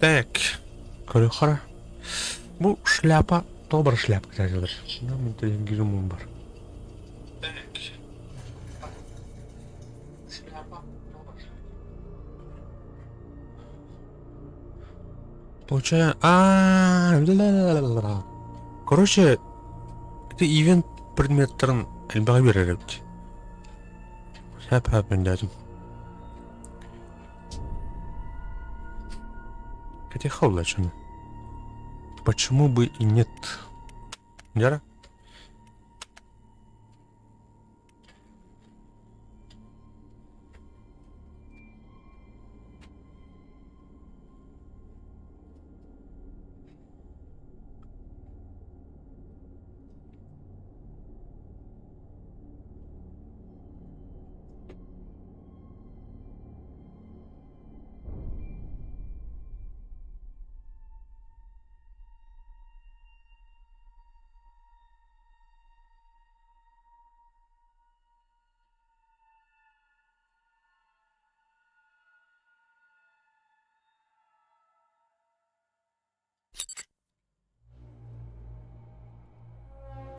Так. Көрі Бұл шляпа, добыр шляпа кәжілдір. Мен деген гижімім бар. Так. Шляпа, добыр. Получаю... Короче, это ивент предметтерін әлбіға берер өтті. Әп мен дәдім. Хотя хаулачаны. Почему бы и нет? Яра?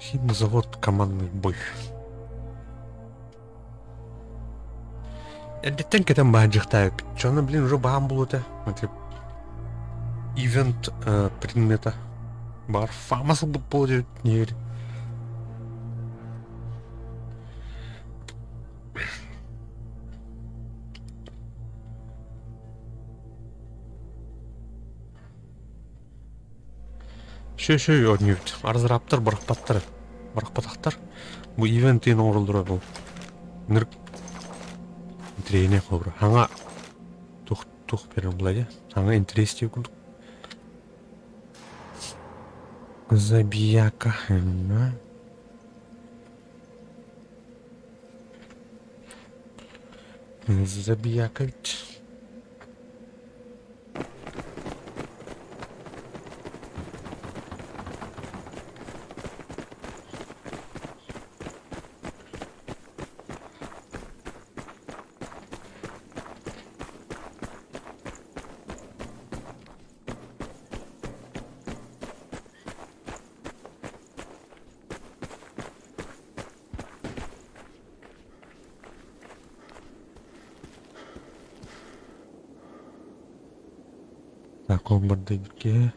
Химный завод, командный бой. Әдеттен кетен баған жықтайып. Жоны, блин, уже баған бұл өте. Ивент предмета. Бар фамасы бұл болды негер. Шö өрнеуді. Арзыраптар, барықпатақтар. Бұл ивент ең орылдыра бұл. Нұрк. Интерейне қобыр. Аңа тұқ берім бұлай. Аңа интерестеу күндік. Забияка. Забияка ведь. Так, он бардайке.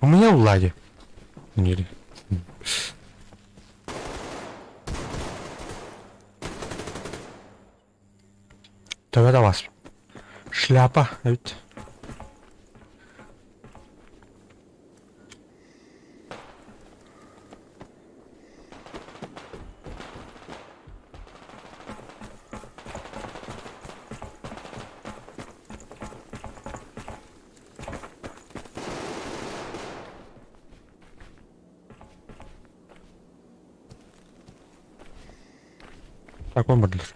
У меня в ладе. Төбөдө бас. Шляпа, evet. Так, он будет.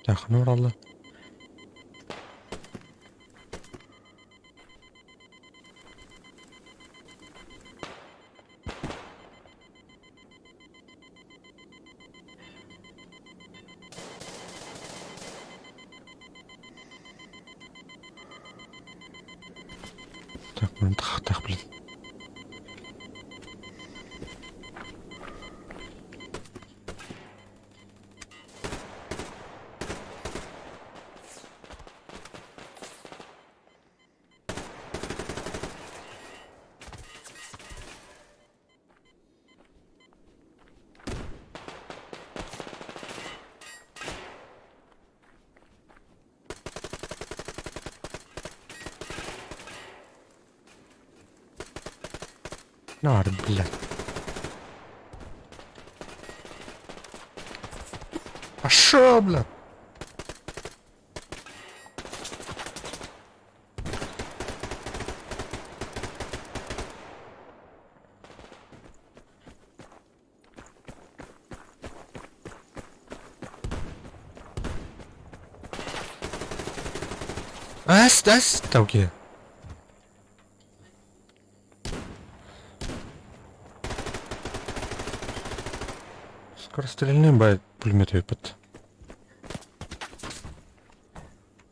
Так, ну ладно. Так, ну так, блин. Нар, блядь. А шо, блядь? Ас, окей. Скорострельный бай пулемет выпад.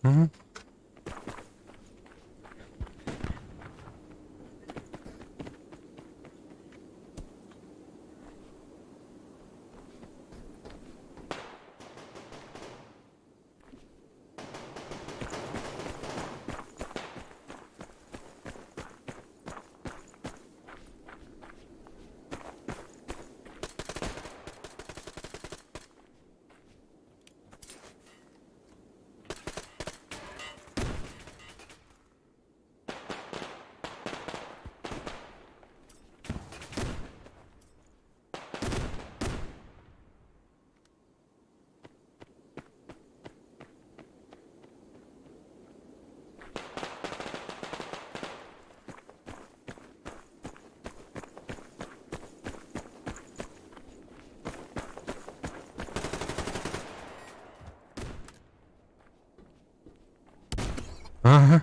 Угу. Ага.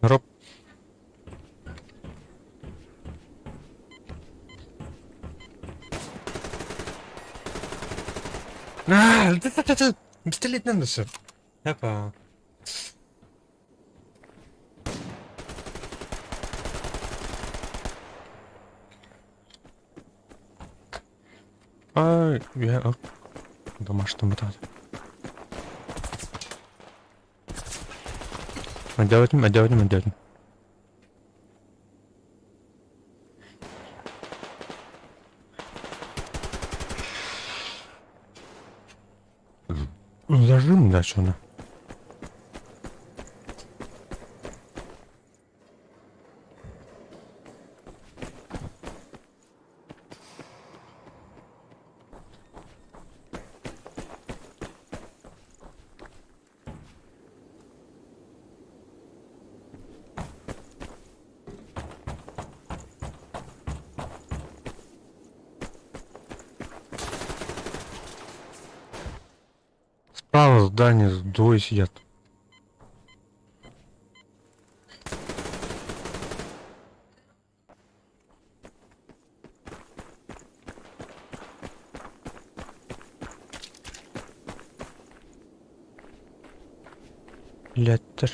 Роб. Да. Стрелять надо все. Опа. Я домашний метод. Отделать. Зажим, да, что на? Справа здание, двое сидят. Леттер.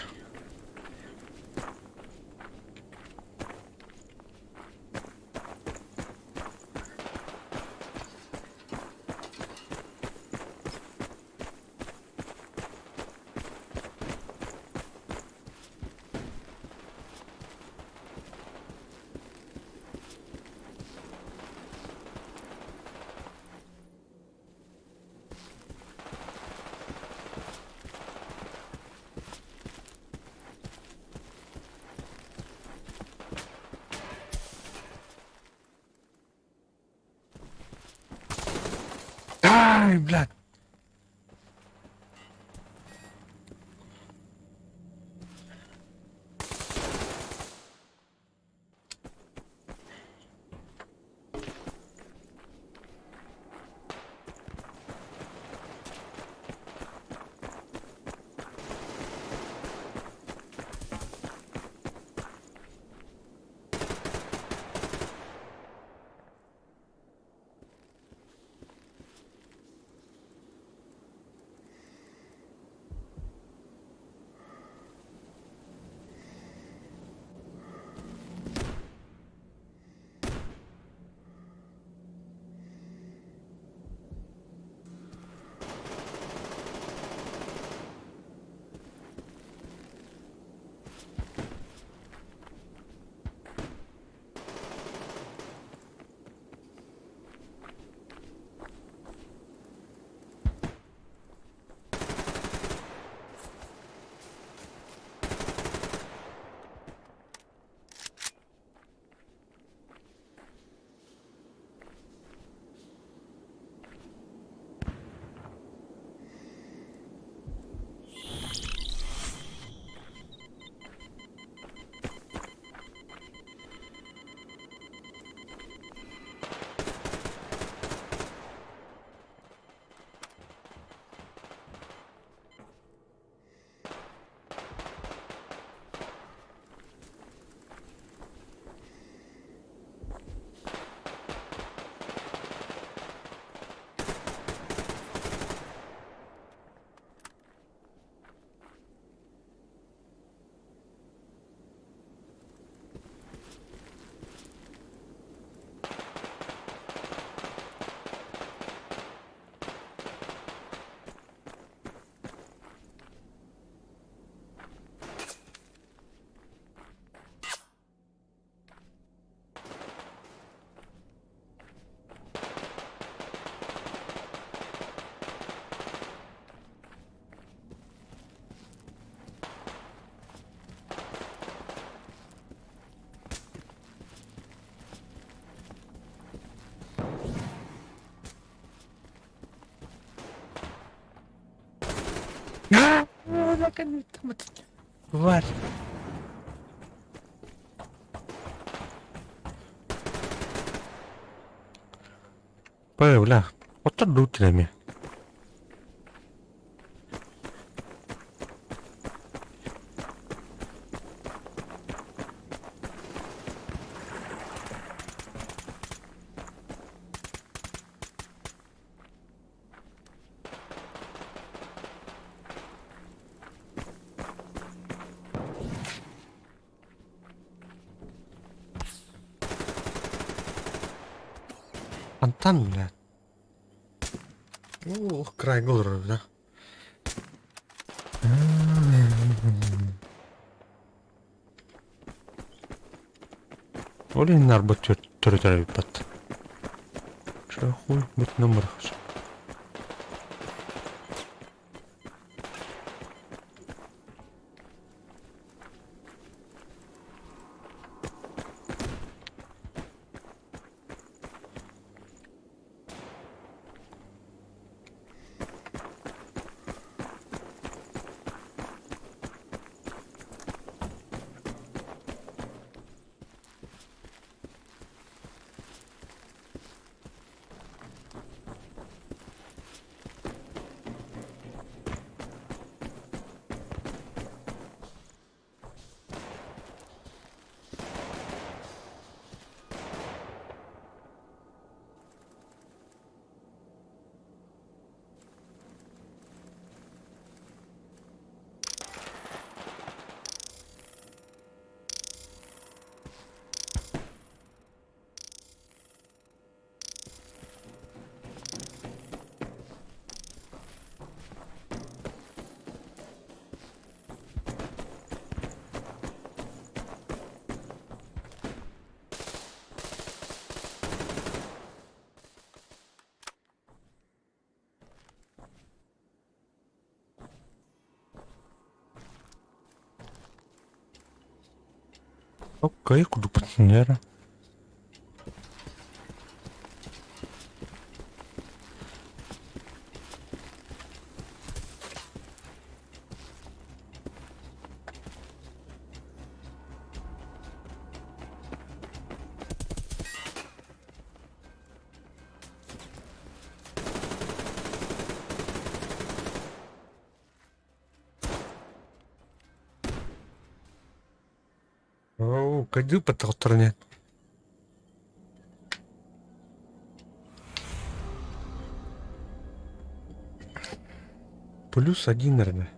Ай, блядь. Тварь. Бля, вот тут дутлами. Антон, блядь. Ох, край голову, да? Olin narbat törütörü pat. Şöyle huy bit numara. Окей, куди пацанера? Оу, кайды паталтырне. +1, наверное.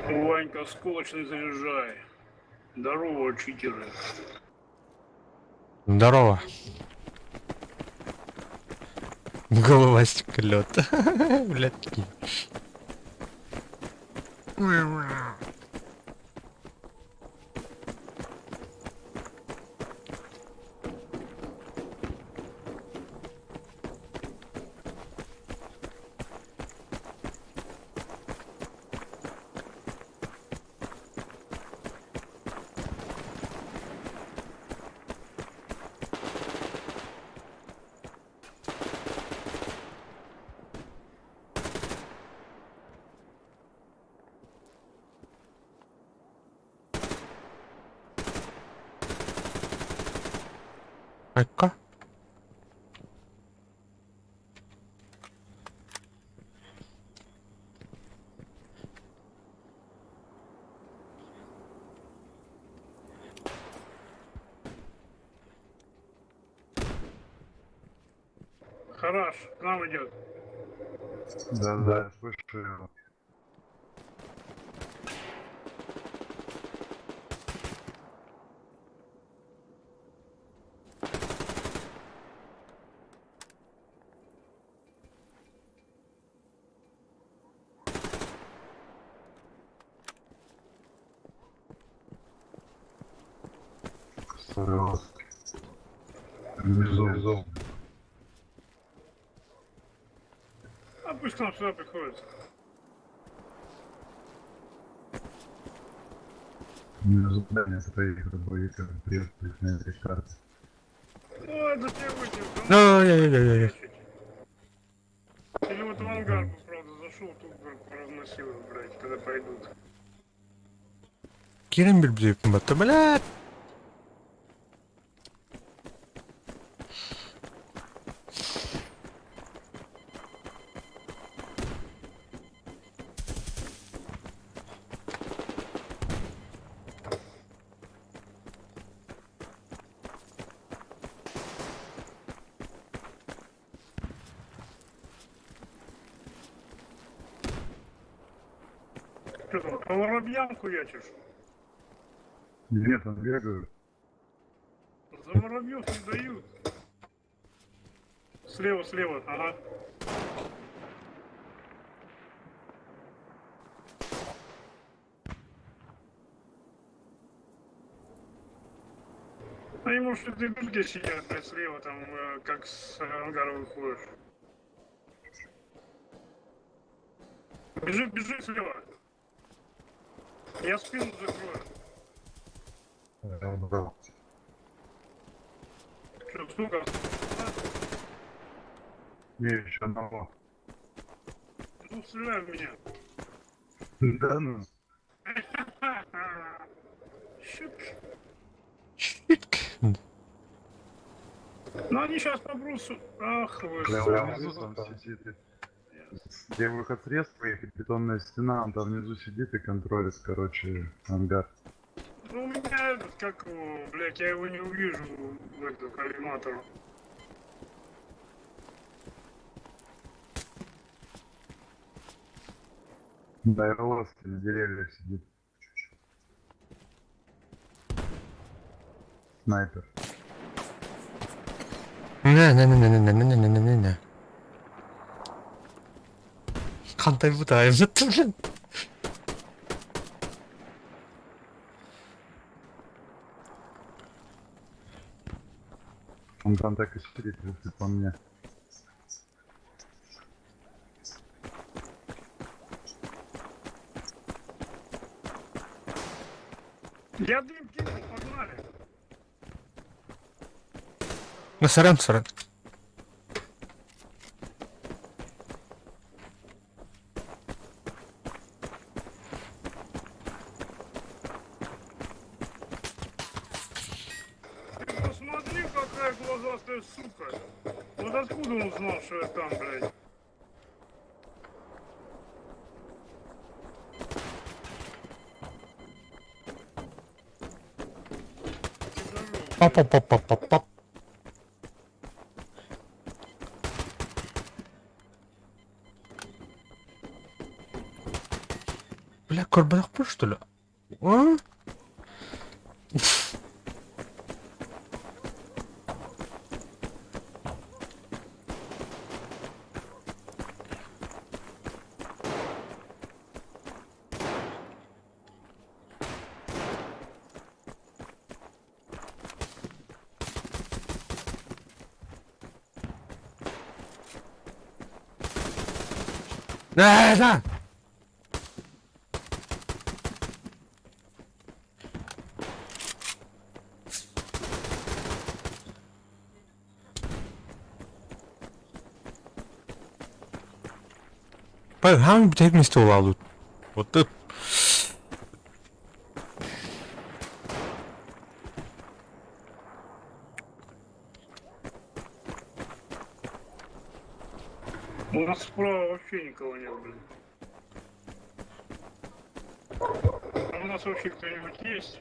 Ванька, осколочный заряжай. Здорово, читеры. Здорово. Головастик лед. Блядь. Айка. Хараш, к нам идет. Да, слышу. Рост. Внизу. А пусть к нам сюда приходит. Внизу здание своих дробовиков. Приветствует на этой карте. Ну, это тебе выйдем. Ай-яй-яй-яй. Или вот в ангар, правда, зашел, тут разносил, блядь, когда пойдут. Кирин bir bize yapın battı. Блядь. Что там, по воробьям хуячишь? Нет, он бегает. За воробьев не дают. Слева, ага. Они, может, в этой дырке сидят, блядь, слева, там, как с ангара выходишь. Бежи слева. Я спину закрою. Да. Что, сука? Не, еще одного. Ну, стреляй в меня. Да ну. Щит. Щитк. Ну, они сейчас побрусу. Ах, вы Прямо внизу там сидит. Где выход средств их и бетонная стена, он там внизу сидит и контролит, короче, ангар. Ну, у меня этот, как его, блядь, я его не увижу, в эту коллиматору. На аэролоске на деревьях сидит. Снайпер. Не. Қандай бұдайып жатты, блин. Он там так и сидит, если по мне. Я дым кинул, погнали. Сорян. Ты посмотри, какая глазастая сука. Вот откуда он знал, что я там, блядь? Пап. Бля, көрбадақ бұл, что ли? А? Да! Hangi bir tek mi istiyor aldı? What the? У нас справа вообще никого нет, блин. А у нас вообще кто-нибудь есть?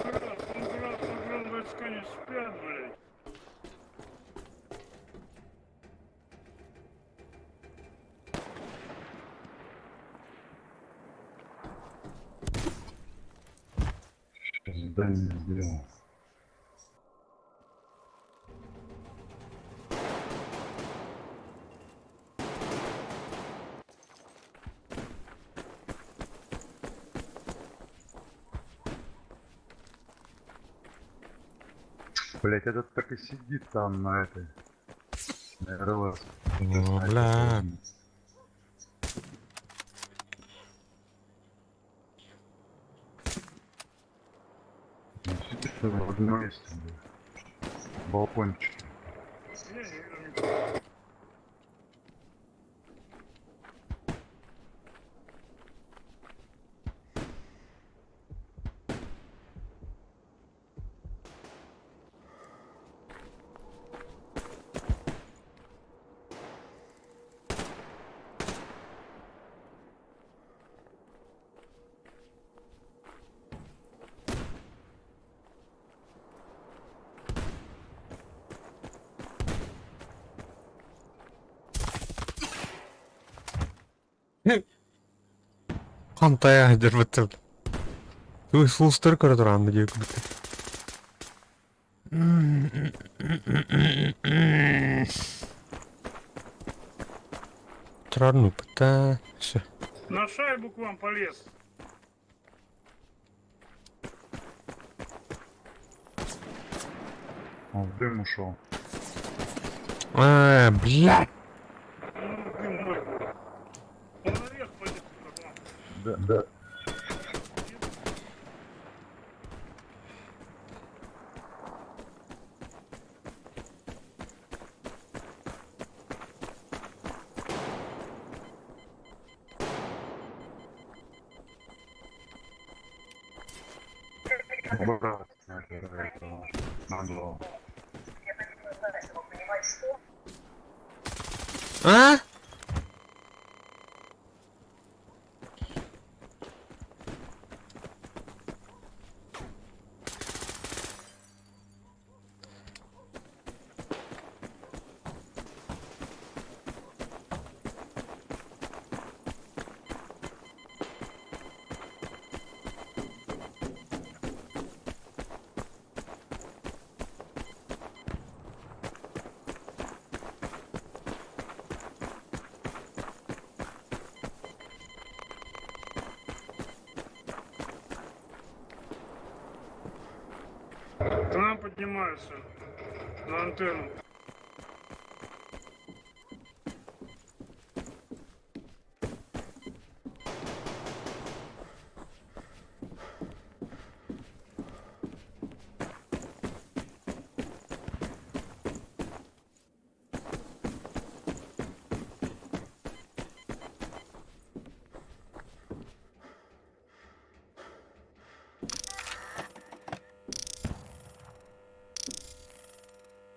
Погран, войска не спят, блядь. Сейчас здание сделал. Блять, этот так и сидит там на этой. На РЛС. О, бля. Ну, сидит в одном месте, блядь. Балкончик. Я не вижу никого. Кантая держится. Вы слушай, который где купить. Странно, пыта. Все. На шайбу к вам полез. Он в дым ушел. Блядь. Ну, блин, мой. Он наверх полез к вам. Да, да. Брат, этого наглого. А? К нам поднимаются. На антенну.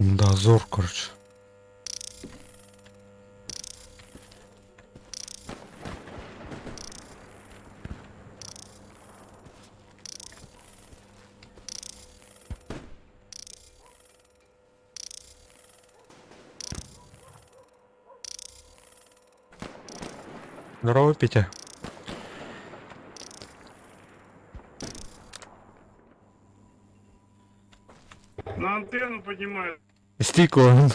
Дозор, короче. Здорово, Петя. На антенну поднимают. Стико.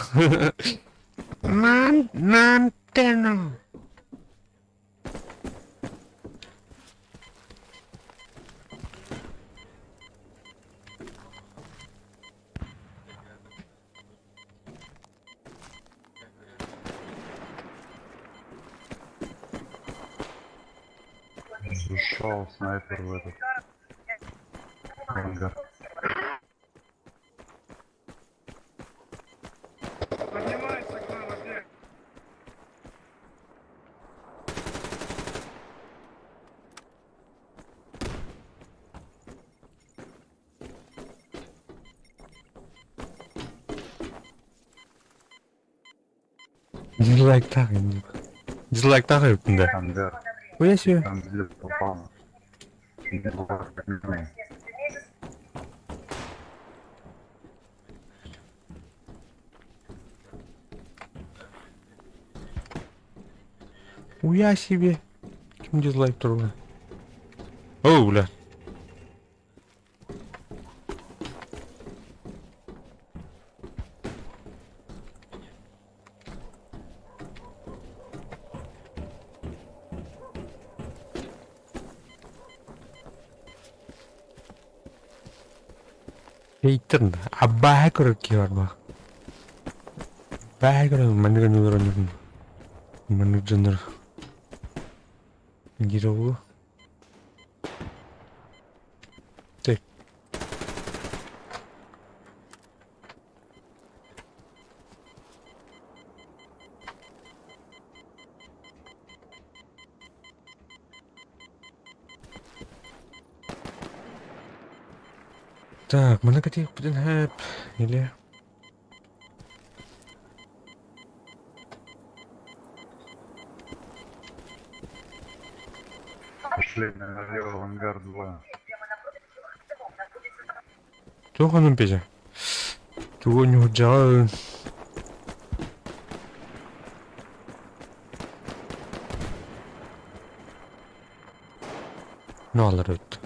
На антенну. Ушел снайпер в этот ангар. Поднимается к нам опять. Дизлайк тағайын. Дизлайк тағайын да. Ангар. Ой, себе. Там где попало. Не было, как не знаю. Уя себе. Кім дизлайк тұрды? Оу, бля. Peter, abah aku kian mah. Abah aku mana kan orang mana jenar. Giro. Так. Так, mana kata Pudenhap или Пошли налево в ангар 2. Tuh kan pesa. Tuh nyu jalan. Ne alır öt.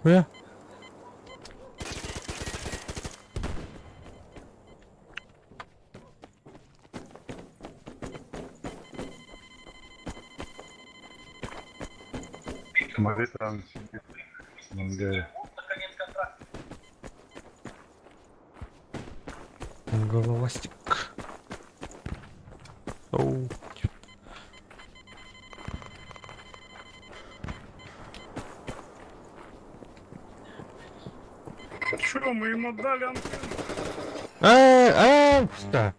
Ya. Смотри, там сидит в ангаре. Головастик. Оу. Чё, мы им отдали антенну? Что?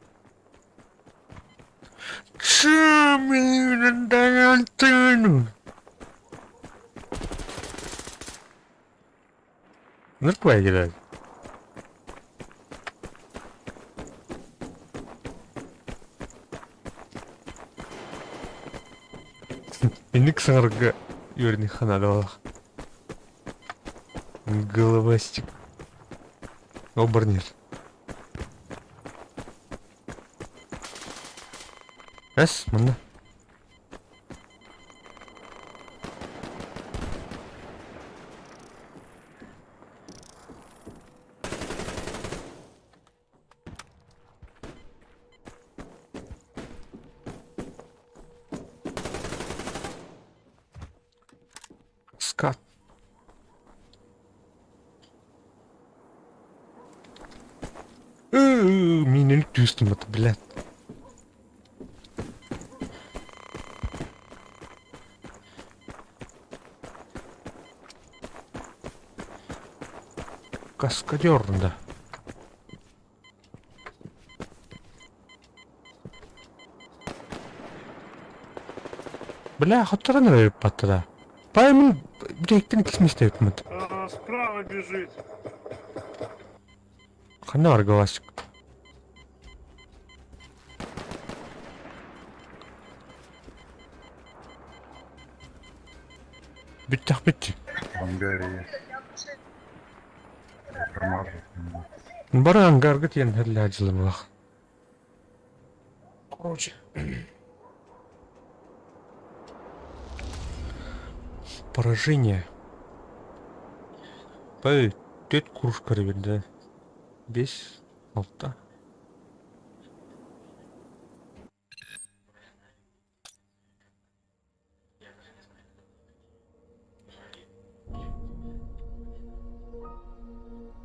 Чё мне дали антенну? Ну, какая игра? Иник сарга юрни ханадо. Головастик. Обернир. Эс, мана. Скат. Меня чувствуем это, блядь. Каскадер, да. Бля, хоть рано паттара. Пойму, блядь, ты не кисмештэй мод. Справа бежит. Ханар головастик. Биттах битти. В ангаре есть. Я промажу. Бары ангарга тиен хәлле ажилымлах. Короче. Поражение. Пай, тет кружка ребят, Бес, алта.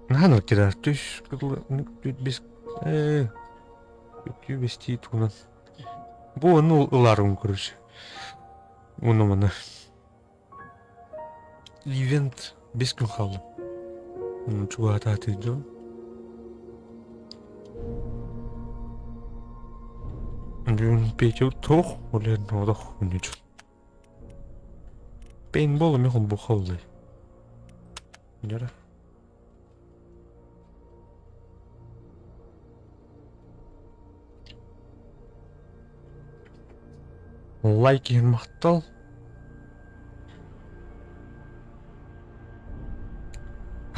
Нахана кирар, түш, без, вести туна. Бу, ну, ларун, короче. Уну мана. Ивент без кунхала. Ну, чего ататы идёт? Дюн петю тох, оле нодох, ничего. Пейнтбол мехон бухаллы. Яра. Лайки мақтал.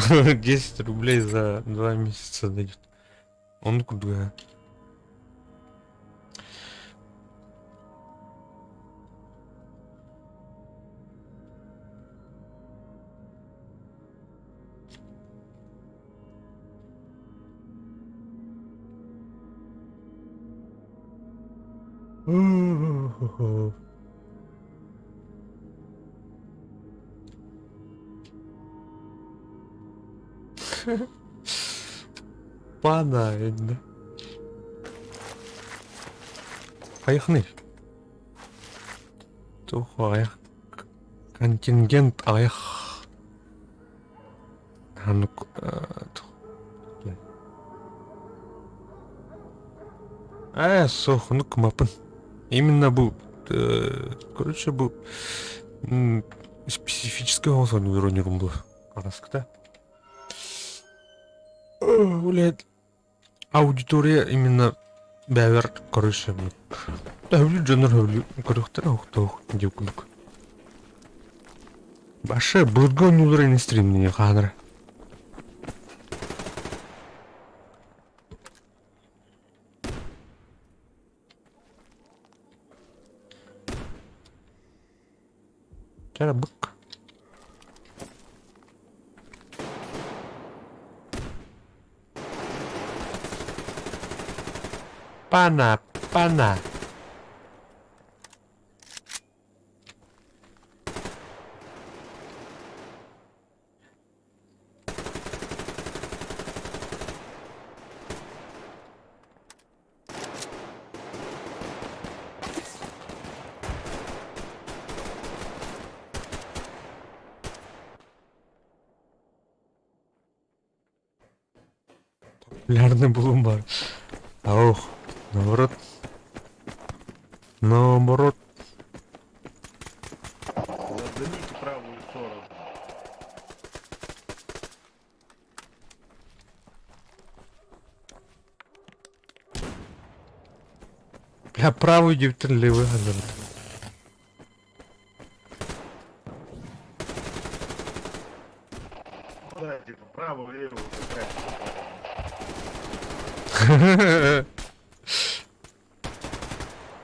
10 рублей за 2 месяца дают. Он куда? Банально. Аяқны. Тух аяқ. Контингент аяқ. Ханук. Сохнук мапын. Именно бұл. Короче, бұл специфическое голосование уровня было. Араскта. Блядь. Аудитория именно бәвер, короче, әулі жанр әулі көріқтен ауқтауық деп күлік. Башы бұлға нұлырын стриміне қадыр. Жара бұқ. Пана. Популярный булым бар. Аух. Наоборот. Заднимите правую сторону. Бля, правый девятый, левый газон. Да, типа правую, левую, какая.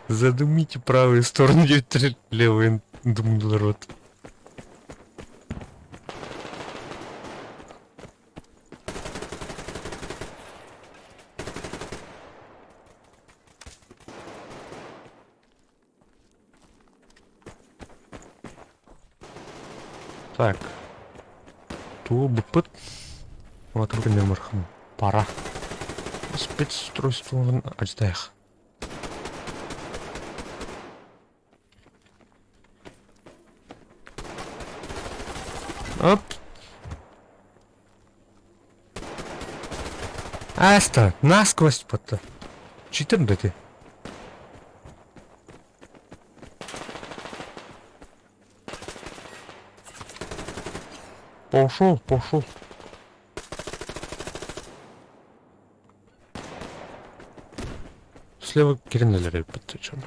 Задумите правую сторону, девятый, левый, думал народ. Так. Ту быпыт. Вот только номер. Пора. Спецустройство аждаях. Оп. Аста, насквозь пота. Читер да ты. Пошел. Слева кернелери подтечено.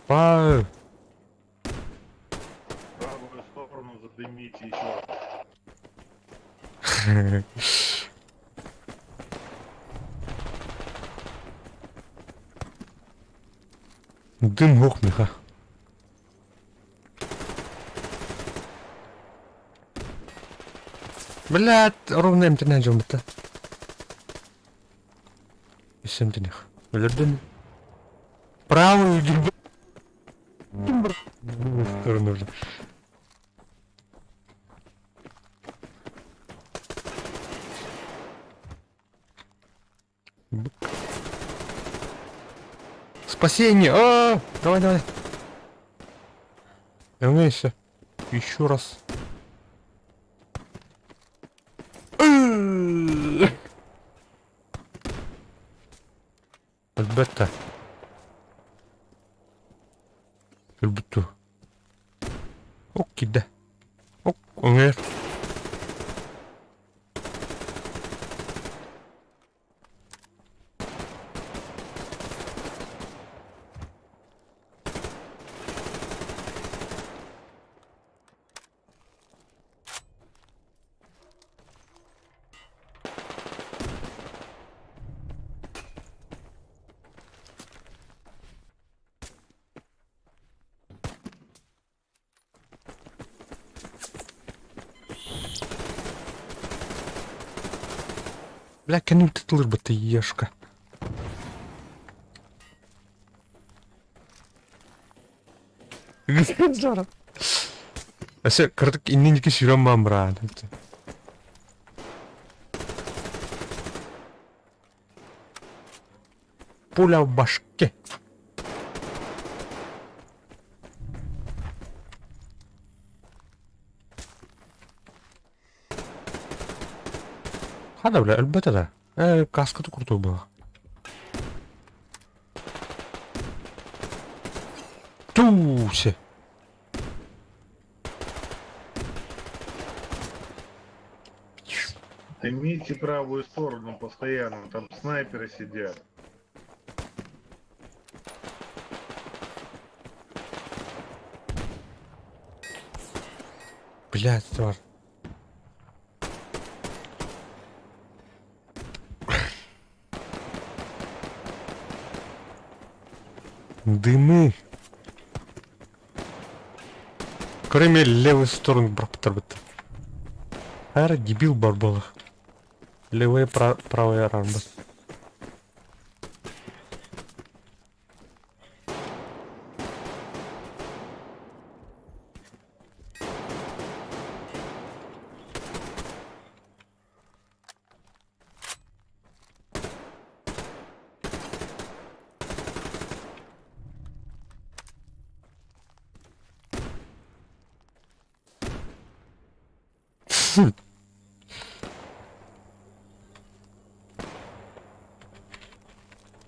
Правую сторону задымите еще. Дым гохмиха. Блядь, ровно эмтен жом бітті. Есемден их. Өлерден. Правый дюб. В сторону уже. Спасение! Давай. Равняйся. Еще раз. Альбетта. Альбетту. Окей, да. Умер. Бля, кәне тытылыр бы ты ешка. Жара. Әсе, кырдык инненеке сүйрен бам бран. Пуля в башке. Hadi bile elbette de. Kaskıtı kurtul bu. Tuğse. Имейте правую сторону постоянно, там снайперы сидят. Блядь, тварь. Дымы. Кроме левой стороны браптар бит. Ара дебил барбала. Левая правая рамба.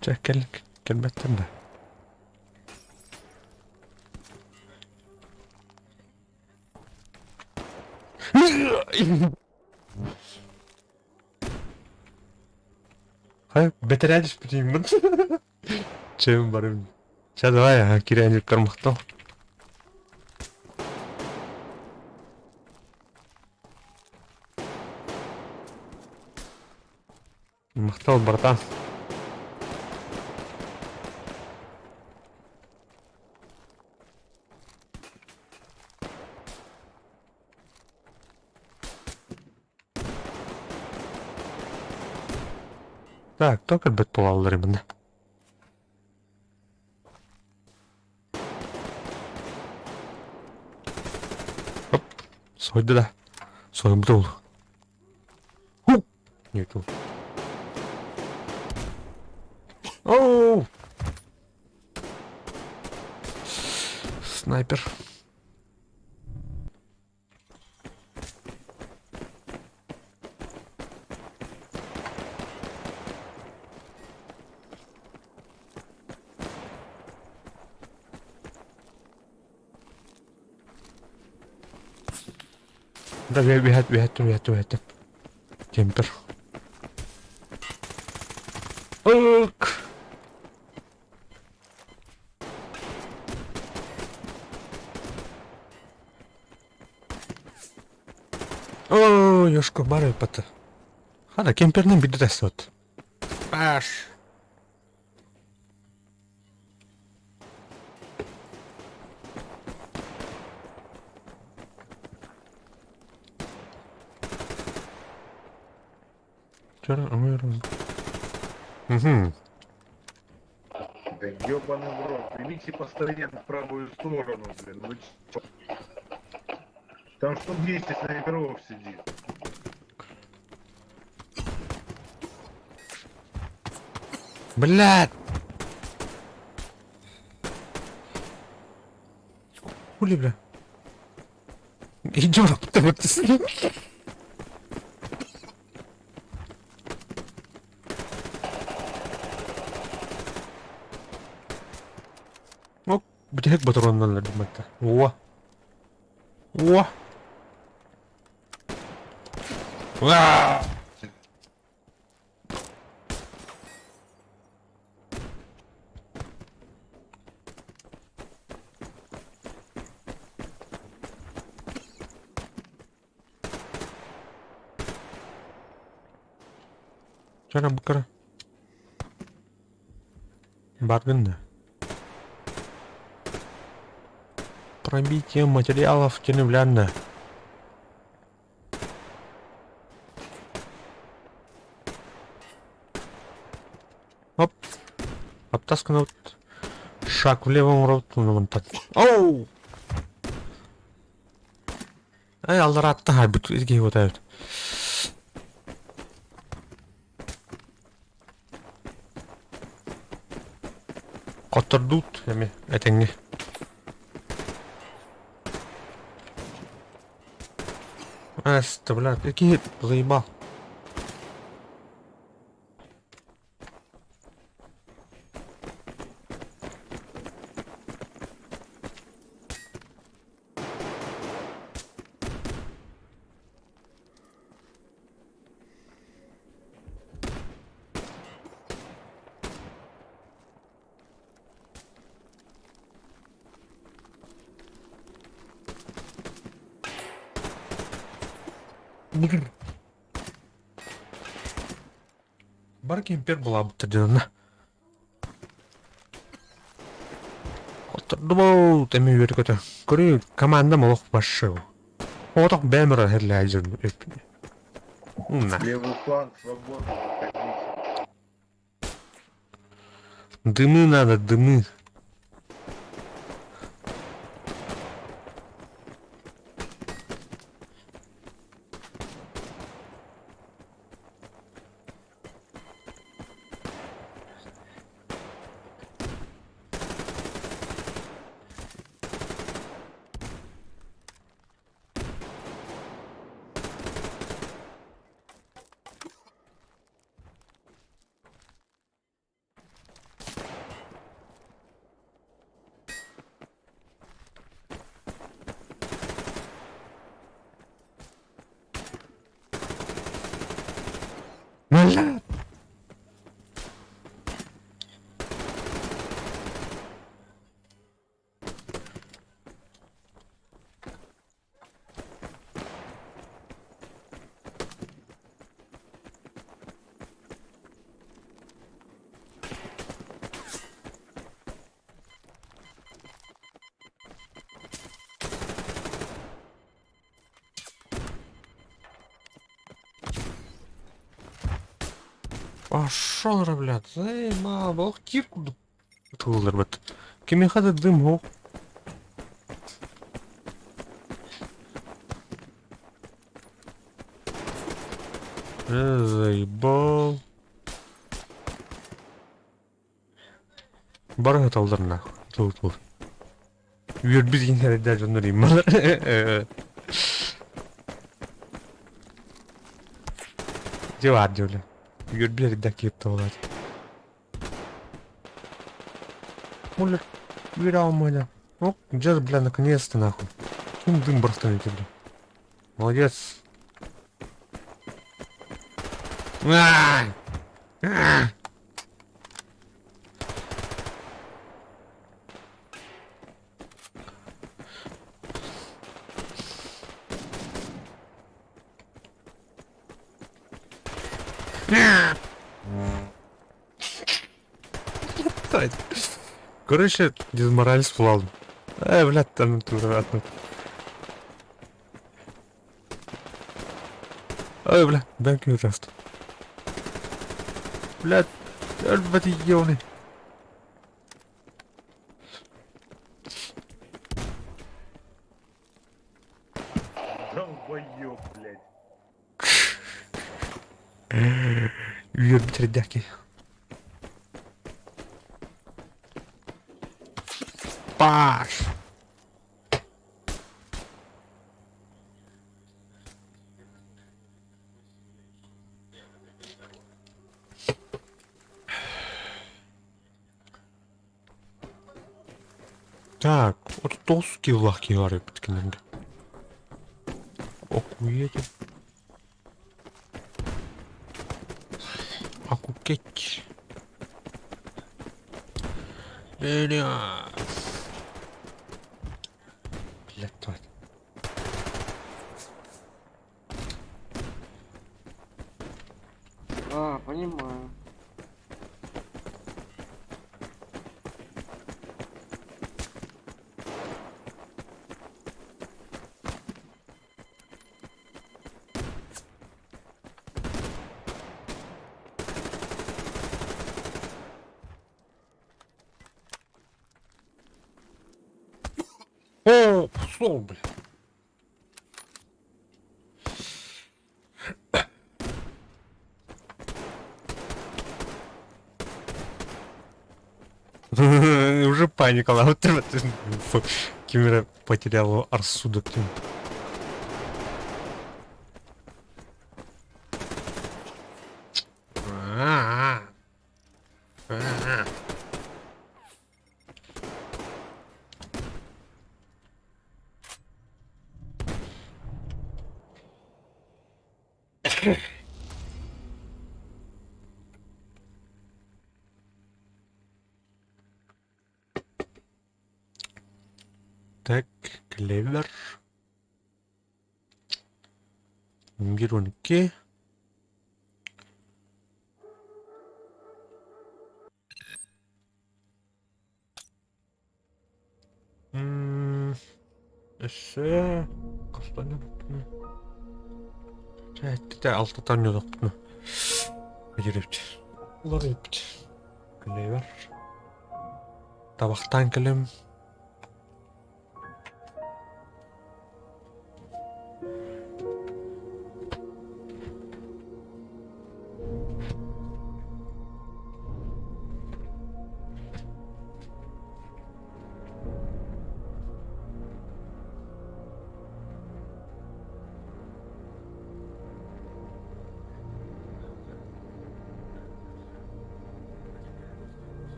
Çekil, kelbetten de. Hayır, beter edis biteyim ben. Çevim barım. Sen var ya, kirenci kırmıkta. Махтал, братан. Так, только бет полалар именно. Оп, сойды да. Сойым дол. Нету. Оу! Снайпер. Да, we had to. Кемпер. Ок! О, ёшка бары паты. Хана кемпернен бидіресі от. Баш! Чара, амырым. Да ёбаный в рот, примите постоянно в правую сторону, блин, вы чё? Там штук 200 снайперов сидит. Блядь! Хули, бля? Идёт, ты вот... О, бітек патроннан ләдімәтті. О! О! Уа! Чара бакара. Баргында. Пробитие материалов теневлянно. Обтаскано вот. Шаг влево, рот, ну вон так. Оу! Ай, алдар атты хайбыт, изге вот айбыт. Котырдут, эми, этеңе. Эсті, блядь, ики заебал. Бар кемпер была бы тадена. Котырды бол, теме үйрі көті. Көрі команда молық башы. Отық бәмірі херлі айзырды өпіне. На. Левый фланг свободный, выходите. Дымы надо, дымы. Блядь. Пошел, блядь, заебал, ох, кирку тулдыр бит. Кеме хады дым, ох. Заебал. Барга талдар нахуй. Тут. Үйер біз генералдар жондар ималар. Жевар жолы. Үйер білер да кепті олады. Олар, үйер алмайды. Оп, жаз, бля, наконец-то нахуй. Кем дым бұрықтан етеді. Молодец. Ай! Ай! Короче, дезмораль сплал. Блядь, там аккуратно. Блядь, бэнк не даст. Блядь, ебаный. Долбоёб, блядь. Uyur bitirdi. Baş. Так, вот толстые лахи варят биткиненде. Окуете. Акукеть. Бля. Блядь, тварь. Понимаю. пошел, блин. Уже паника, а вот ты Кимера потерял рассудок. А-а-а. А-а-а. Так, клевер. Мир 12. Эше кастаны буттуну. Жайтты да алтатан жолоктуну. Бежерепти. Улар епти. Клевер. Табактан келем.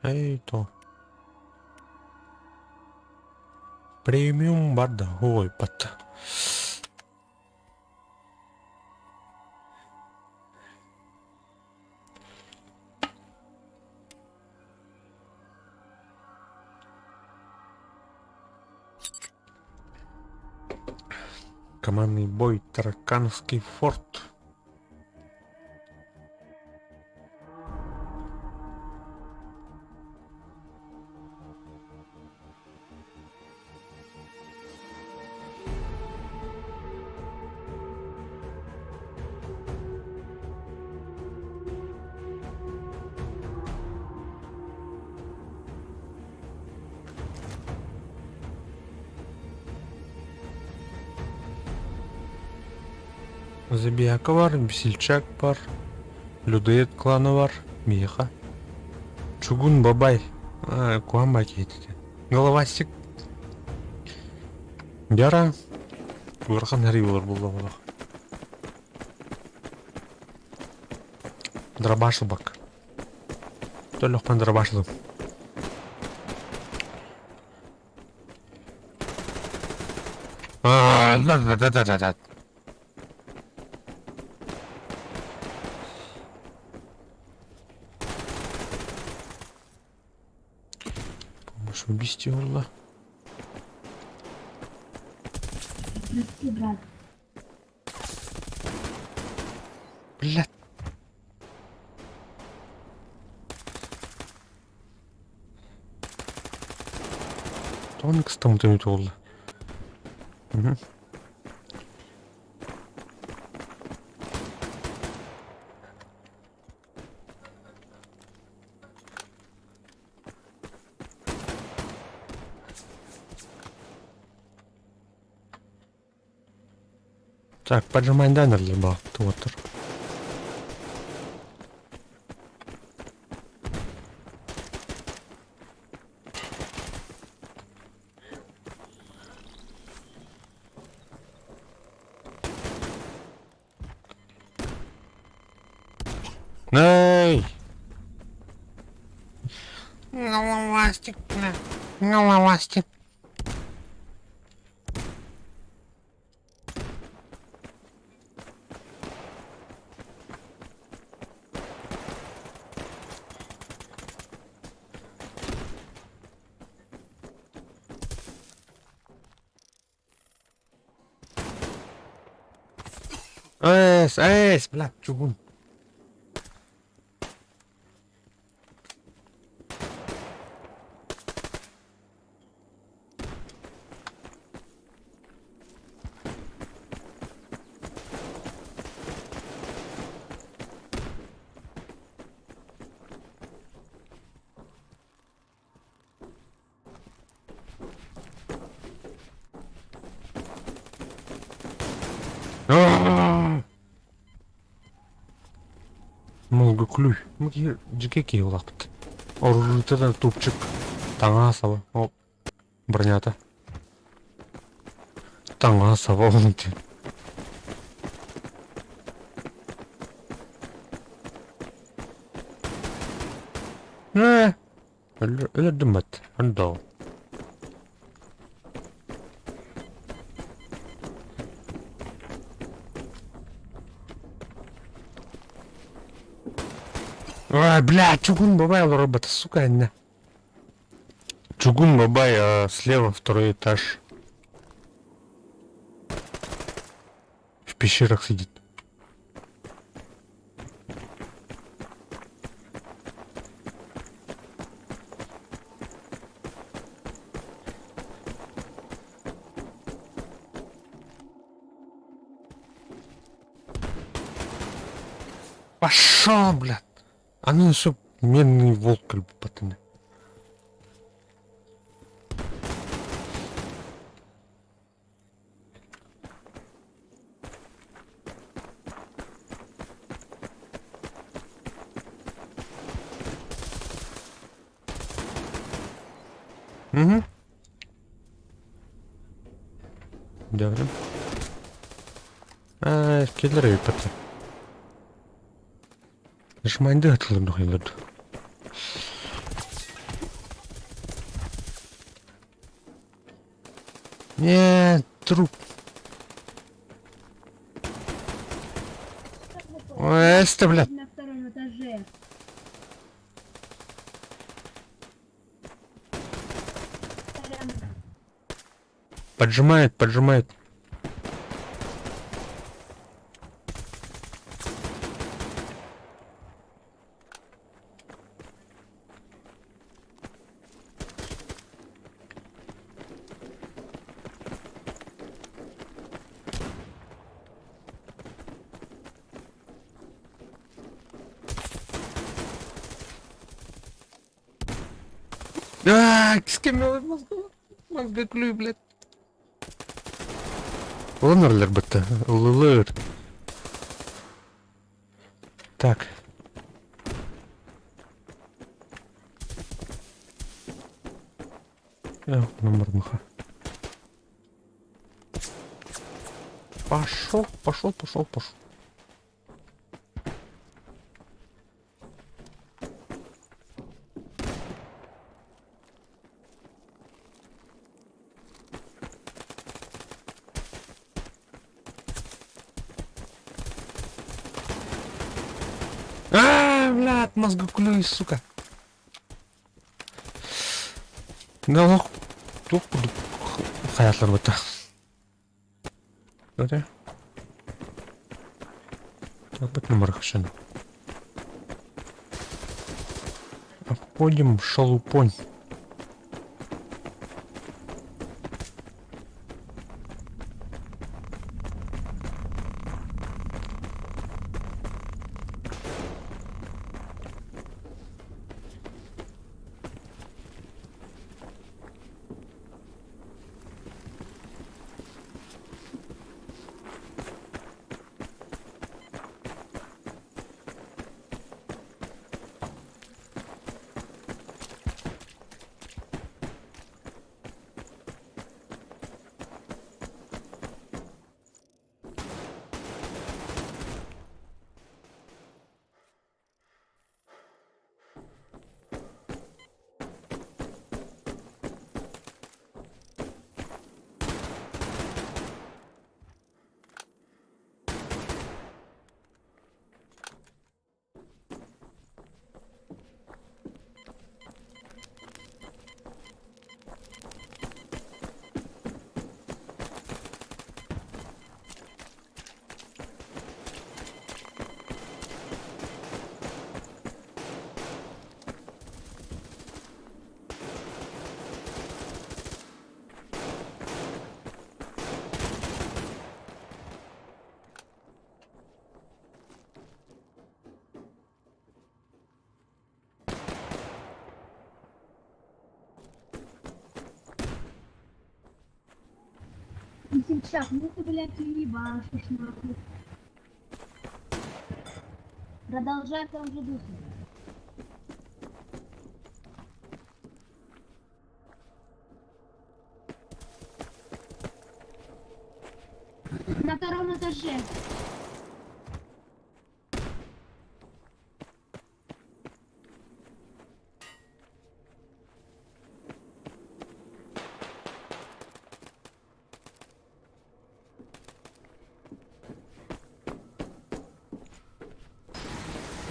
Эй, то. Премиум бада. Ой, бата. Командный бой Таракановский форт. Забияка бар, Бесельчак бар, Людоед кланы бар, Меха. Чугун бабай. Куамбай кетті. Головастик. Яра. Вырхан харивалар болды болақ. Драбашы бак. Төліқпен драбашыдым. Да-да-да-да-да. Помощь убийстве урла. Блядь. Тонкс там тönüt oldu. Hı. Так, поджимай данер либо твоттер. Эй! Головастик, бля. Головастик. Блядь, чугун. Молга клюй. Мыки жикеки улапты. Оружита да тупчик. Таңа сава. О, бронята. Таңа сава онты. Өлөдүм бат. Андау. Ой, бля, чугун бабай робота, сука, не. Чугун бабай, слева второй этаж. В пещерах сидит. Пошел, блядь. А ну еще медный волк, пацаны. Угу. Добре. Келер өйпәті. Нажимайынды атылыр нұхайларды. Не, труп. Эста, блядь. На втором этаже. Поджимает, поджимает. Скимел мозгоклюй, блядь. Ланерлер бітті. Лылыр. Так. Номер муха. Пошел, пошел, пошел, пошел. Блядь, мозгоклюй, сука. Да лох. Тух буду. Hayatlar bitti. Öyle. Так, быть номер хшен. Обходим шалупонь. Сейчас, ну ты, блядь, ебашишь нахуй. Продолжай в том же духе. На втором этаже.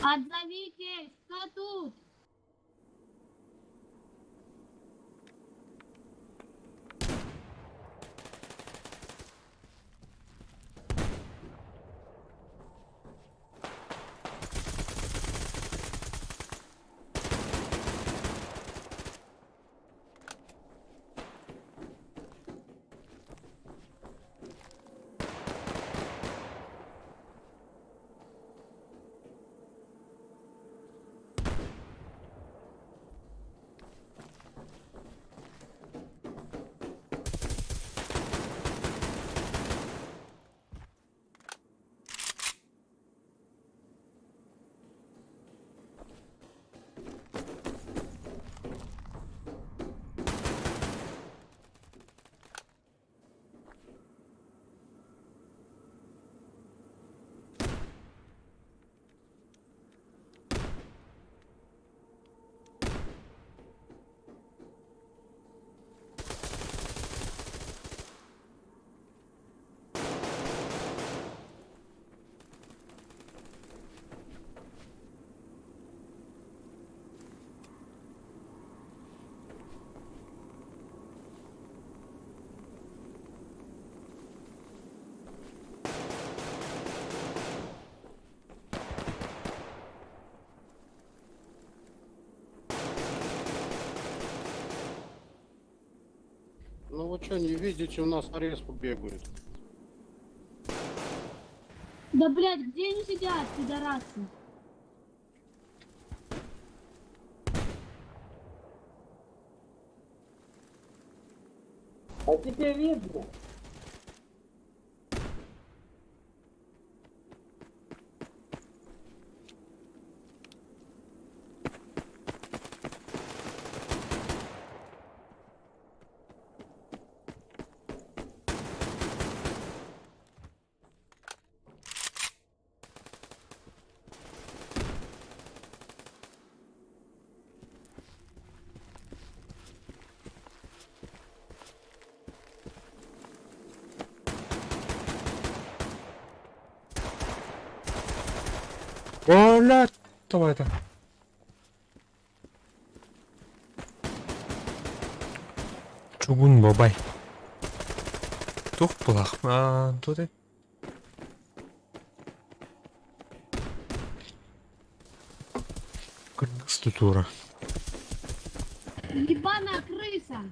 Отзовитесь, кто тут? что, не видите, у нас нарезку бегают. Да, блядь, где они сидят, пидорасы? А теперь видно. Блядь, давай это. Чугун бабай. Тух плах. Тут и... Статура. Ебаная крыса!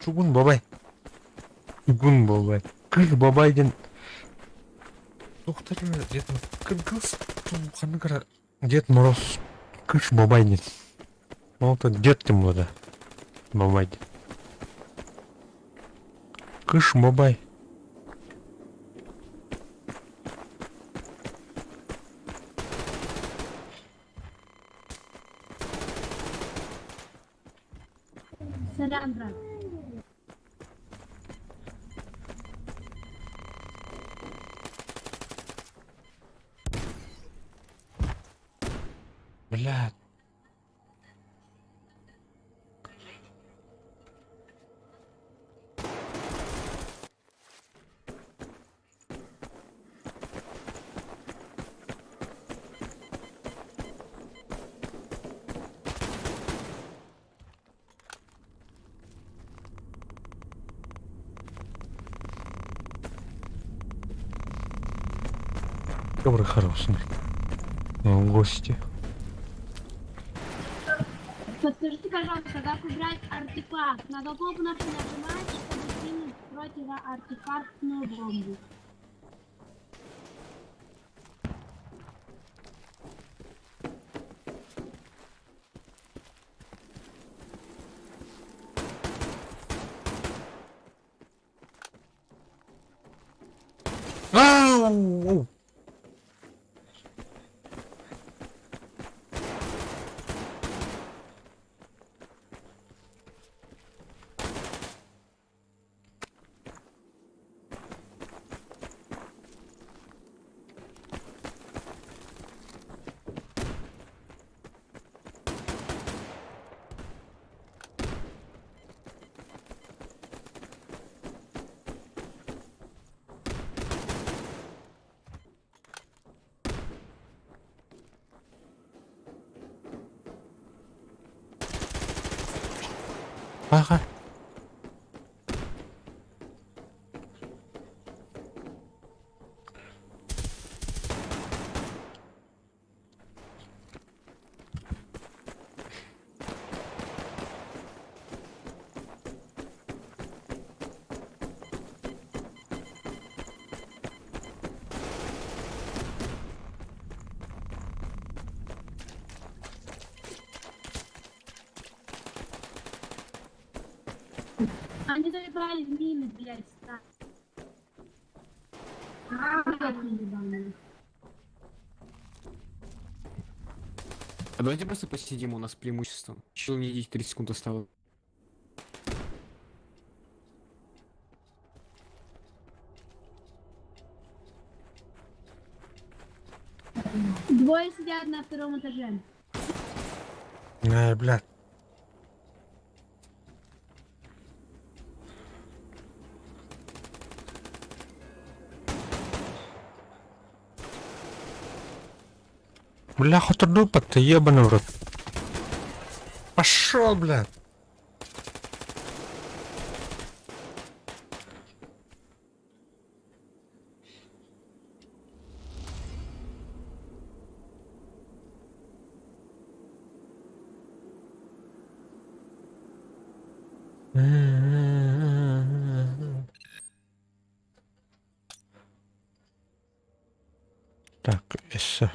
Чугун бабай. Чугун бабай. Кыз бабайден. Тоқтар дед кыз туғаны қара. Дед Мороз кыш бабайден. Олта дед тем вода. Бабайден. Кыш бабай. Сорян, брат. Блядь. Добрый, хороший. Гости. Подскажите, пожалуйста, как убрать артефакт? На какую кнопку нажимать, чтобы кинуть противоартефактную бомбу? Ау! Ага. Они забрали мины, блядь, да. Блядь, ебаные. А давайте просто посидим, у нас преимущество. Еще не 30 секунд осталось. Двое сидят на втором этаже. Блядь. Бля, хоть дупа-то ебаный в рот. Пошел, блядь. Так, еще.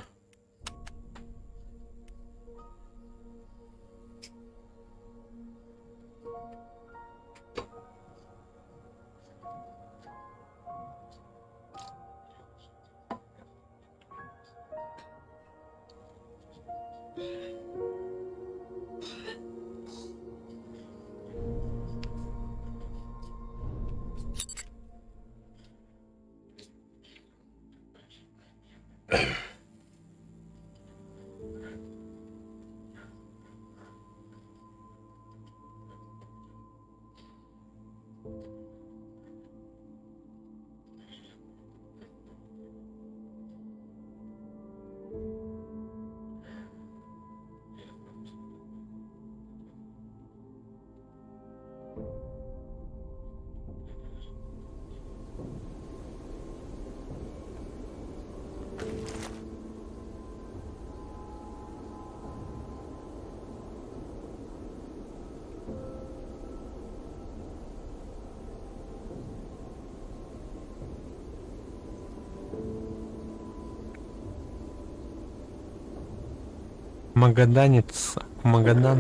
Магаданец, Магадан.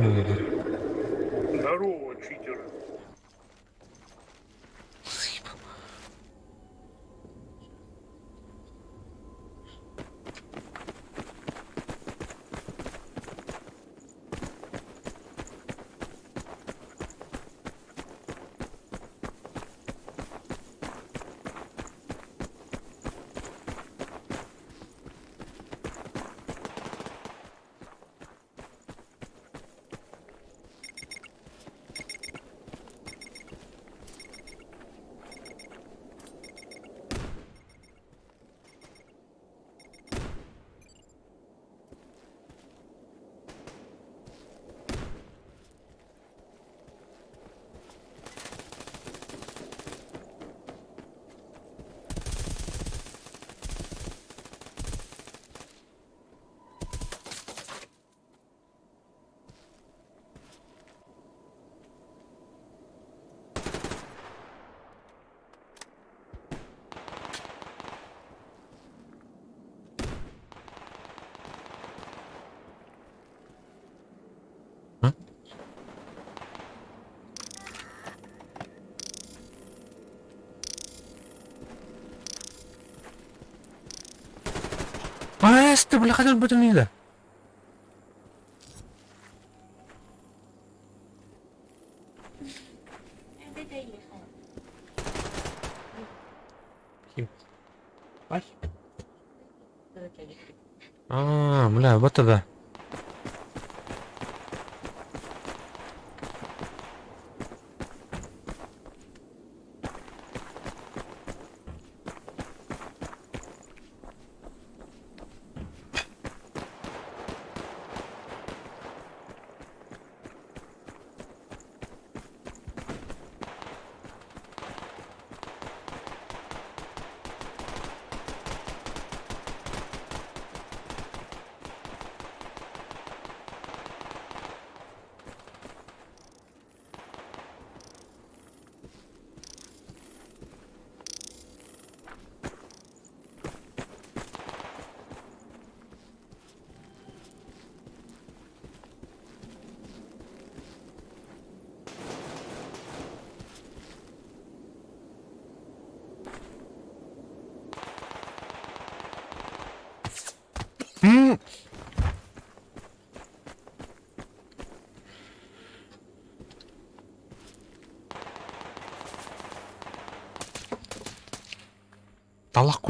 Здорово, читеры. Ты, бля, хотел бы это не да. Бля, вот это.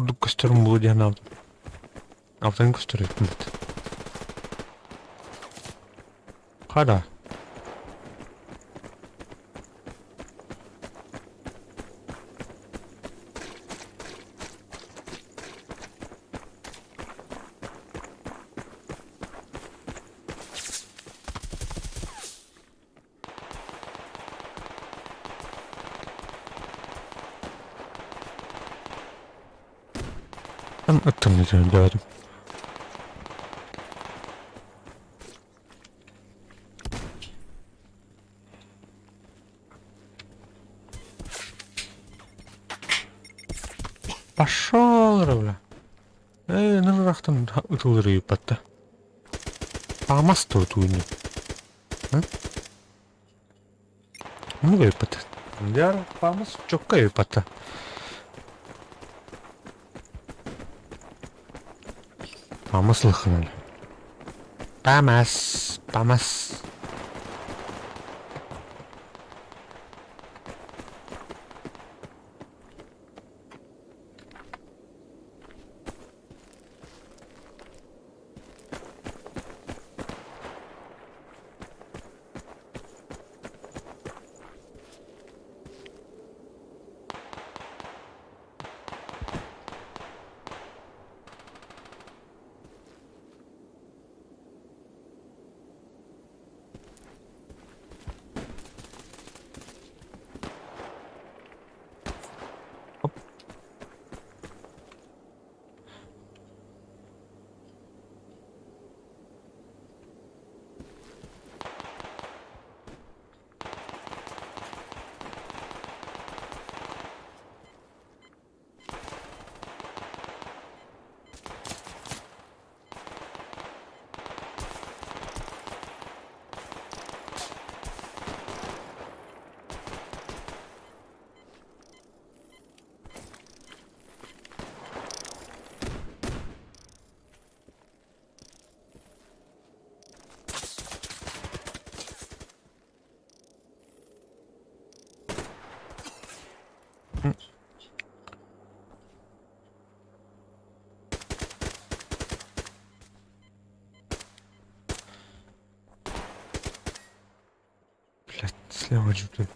курдук костерім було дігнав. Автон костер блядь. Хада. Там это не знаю, делать. Пошел, бля. Ну рахтан ытылыры юпатта. Памас то туйну. Ну юпатта. Яр памас чокка юпатта. Памас лыхнал. Памас. Блядь, слева что-то.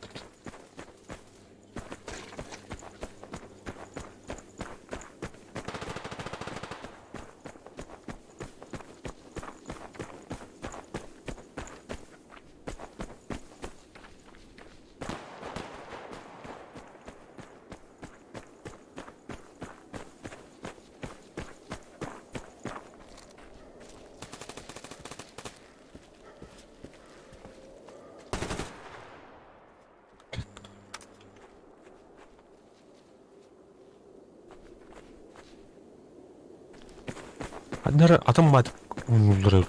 Одна автомат он ударил.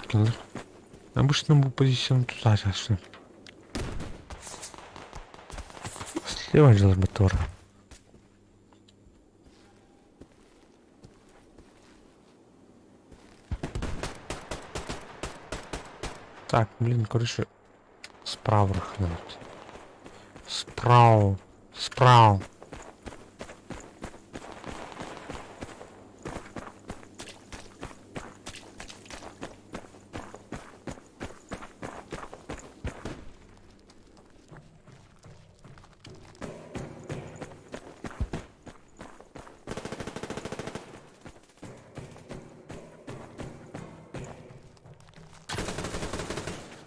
Обычно был позиционен туда сейчас. Слева делать мотор. Так, блин, короче, справа рахнуть. Справа.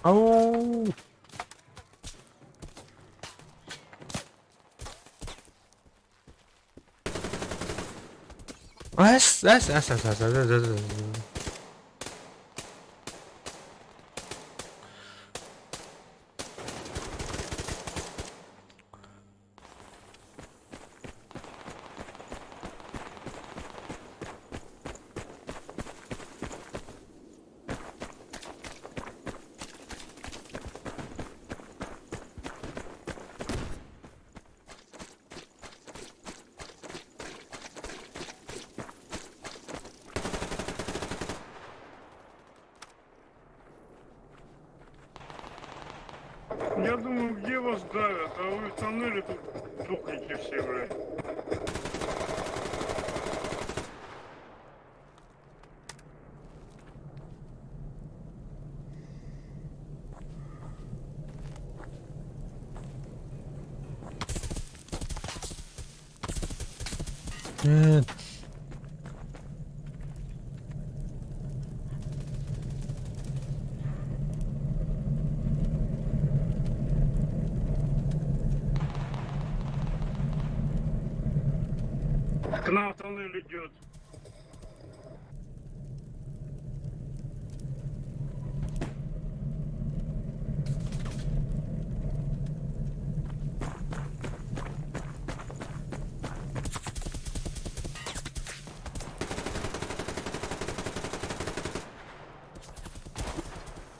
Ау! Ас. Я думаю, где вас давят, а вы в тоннеле тут дохнете все, блядь. Нет. К нам тоннель идет.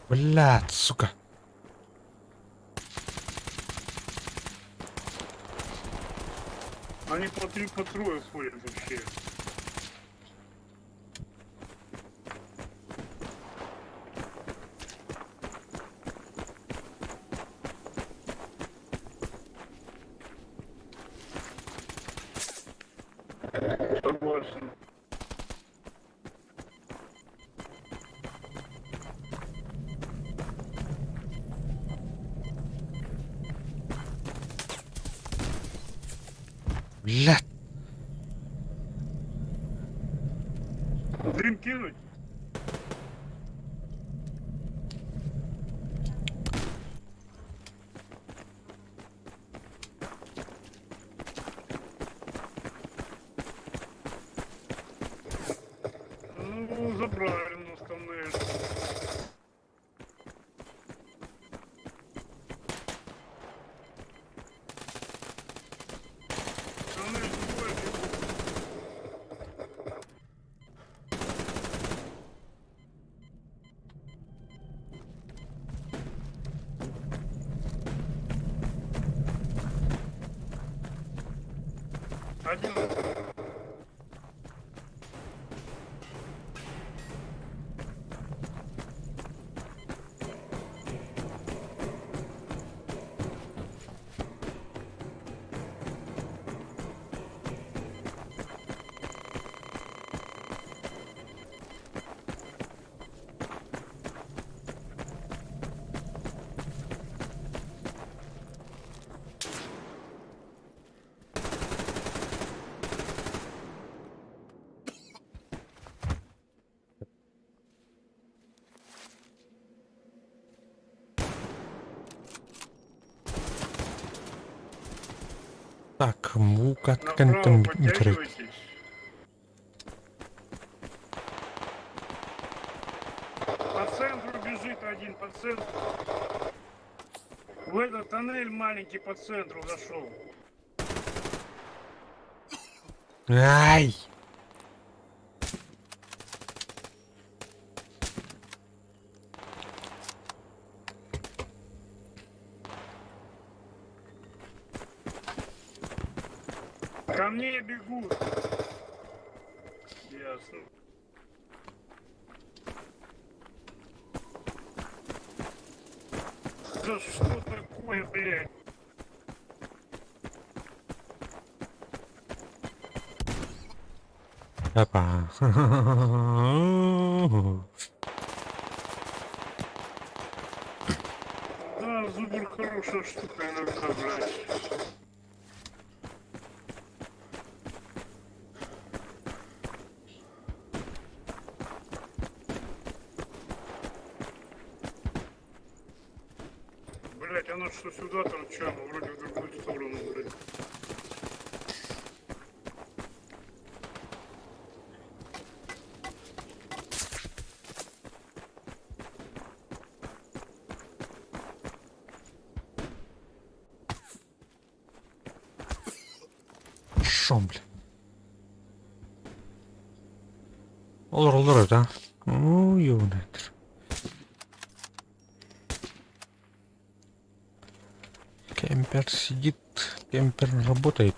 Блядь, сука. Они по три, по трое ходят вообще. Согласен. Блядь. Дым кинуть? Ну, забрали нас тоннель. Тоннель двое бегут. Один. Так, мука, как там Направо крыть. подтягивайтесь. По центру бежит один, по центру. В этот тоннель маленький по центру зашел. Ай! Ко мне бегут. Ясно. Да что такое, блядь? Опа. Да, зубр хорошая штука иногда, блядь. Блять, оно что сюда торчало, вроде в другую сторону, блядь. Шо, бля. Olur, да? Ну, юнит. Кемпер сидит, кемпер работает.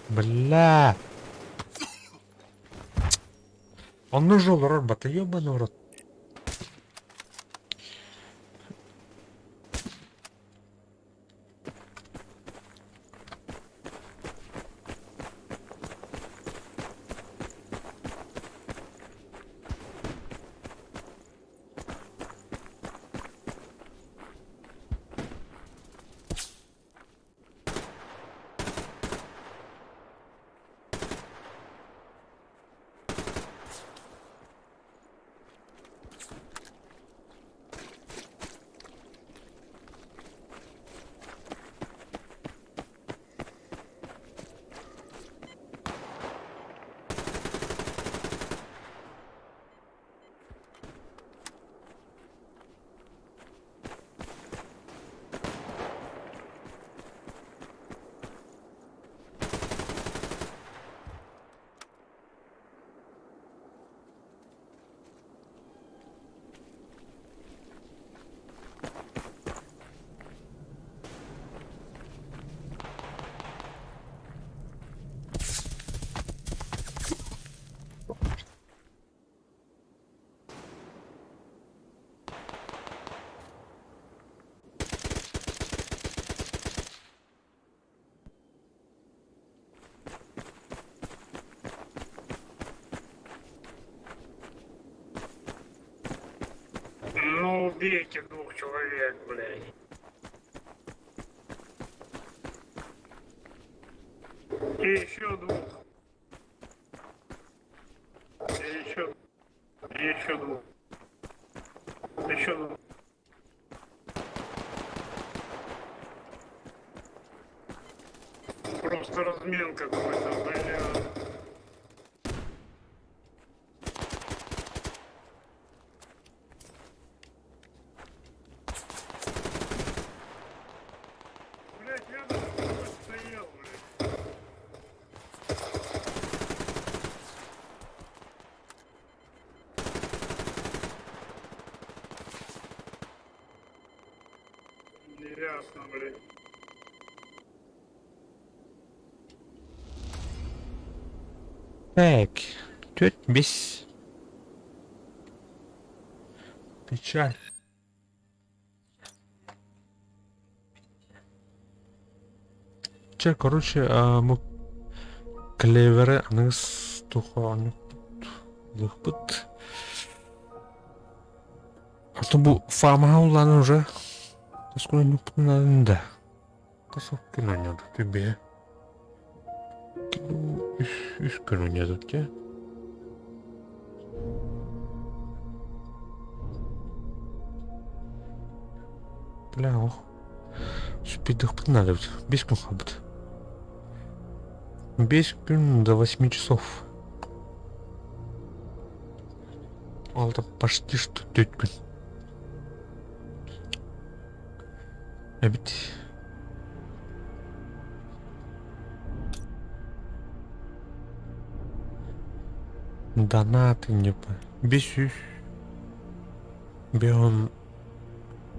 Бля. Он нужен робот, ёбаный в рот. Ну, убейте 2 человек, блядь. И еще 2. И еще 2. Еще 2. Просто размен какой-то, блядь. Блядь, рядом кто-то стоял, блядь. Неясно, блядь. Так, тетя без печаль. Че, короче, мы клеверы аныс туханы выхпыт. А то бу фарма уланы уже. Таскуна не путнадында. Тасок кино надо тебе. Üç gün oynadık ya. Бля, ох. Спидых надо. 5 gün kaldı. 5 gün до 8 часов. Это почти что 4 gün. А ведь... Донаты не по... 500. Беон...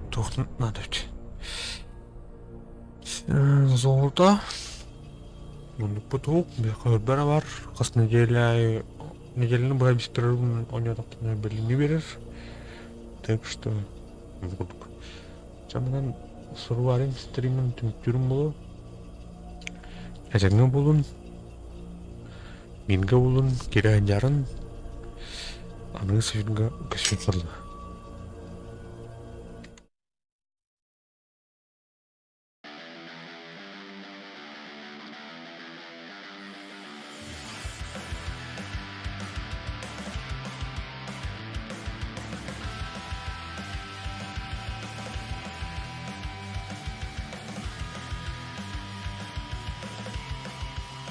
Тухнуть надо ведь. Золото. Потук, бәрі бар. Қас неделені бұға без перерывын ойнадық не берер. Так что... Жамынан сұрварым стримін түміктерім болу. Әжіңі болуын. Менге болуын, кері әнжарын. Анығы сүйінгі көшін сұрды.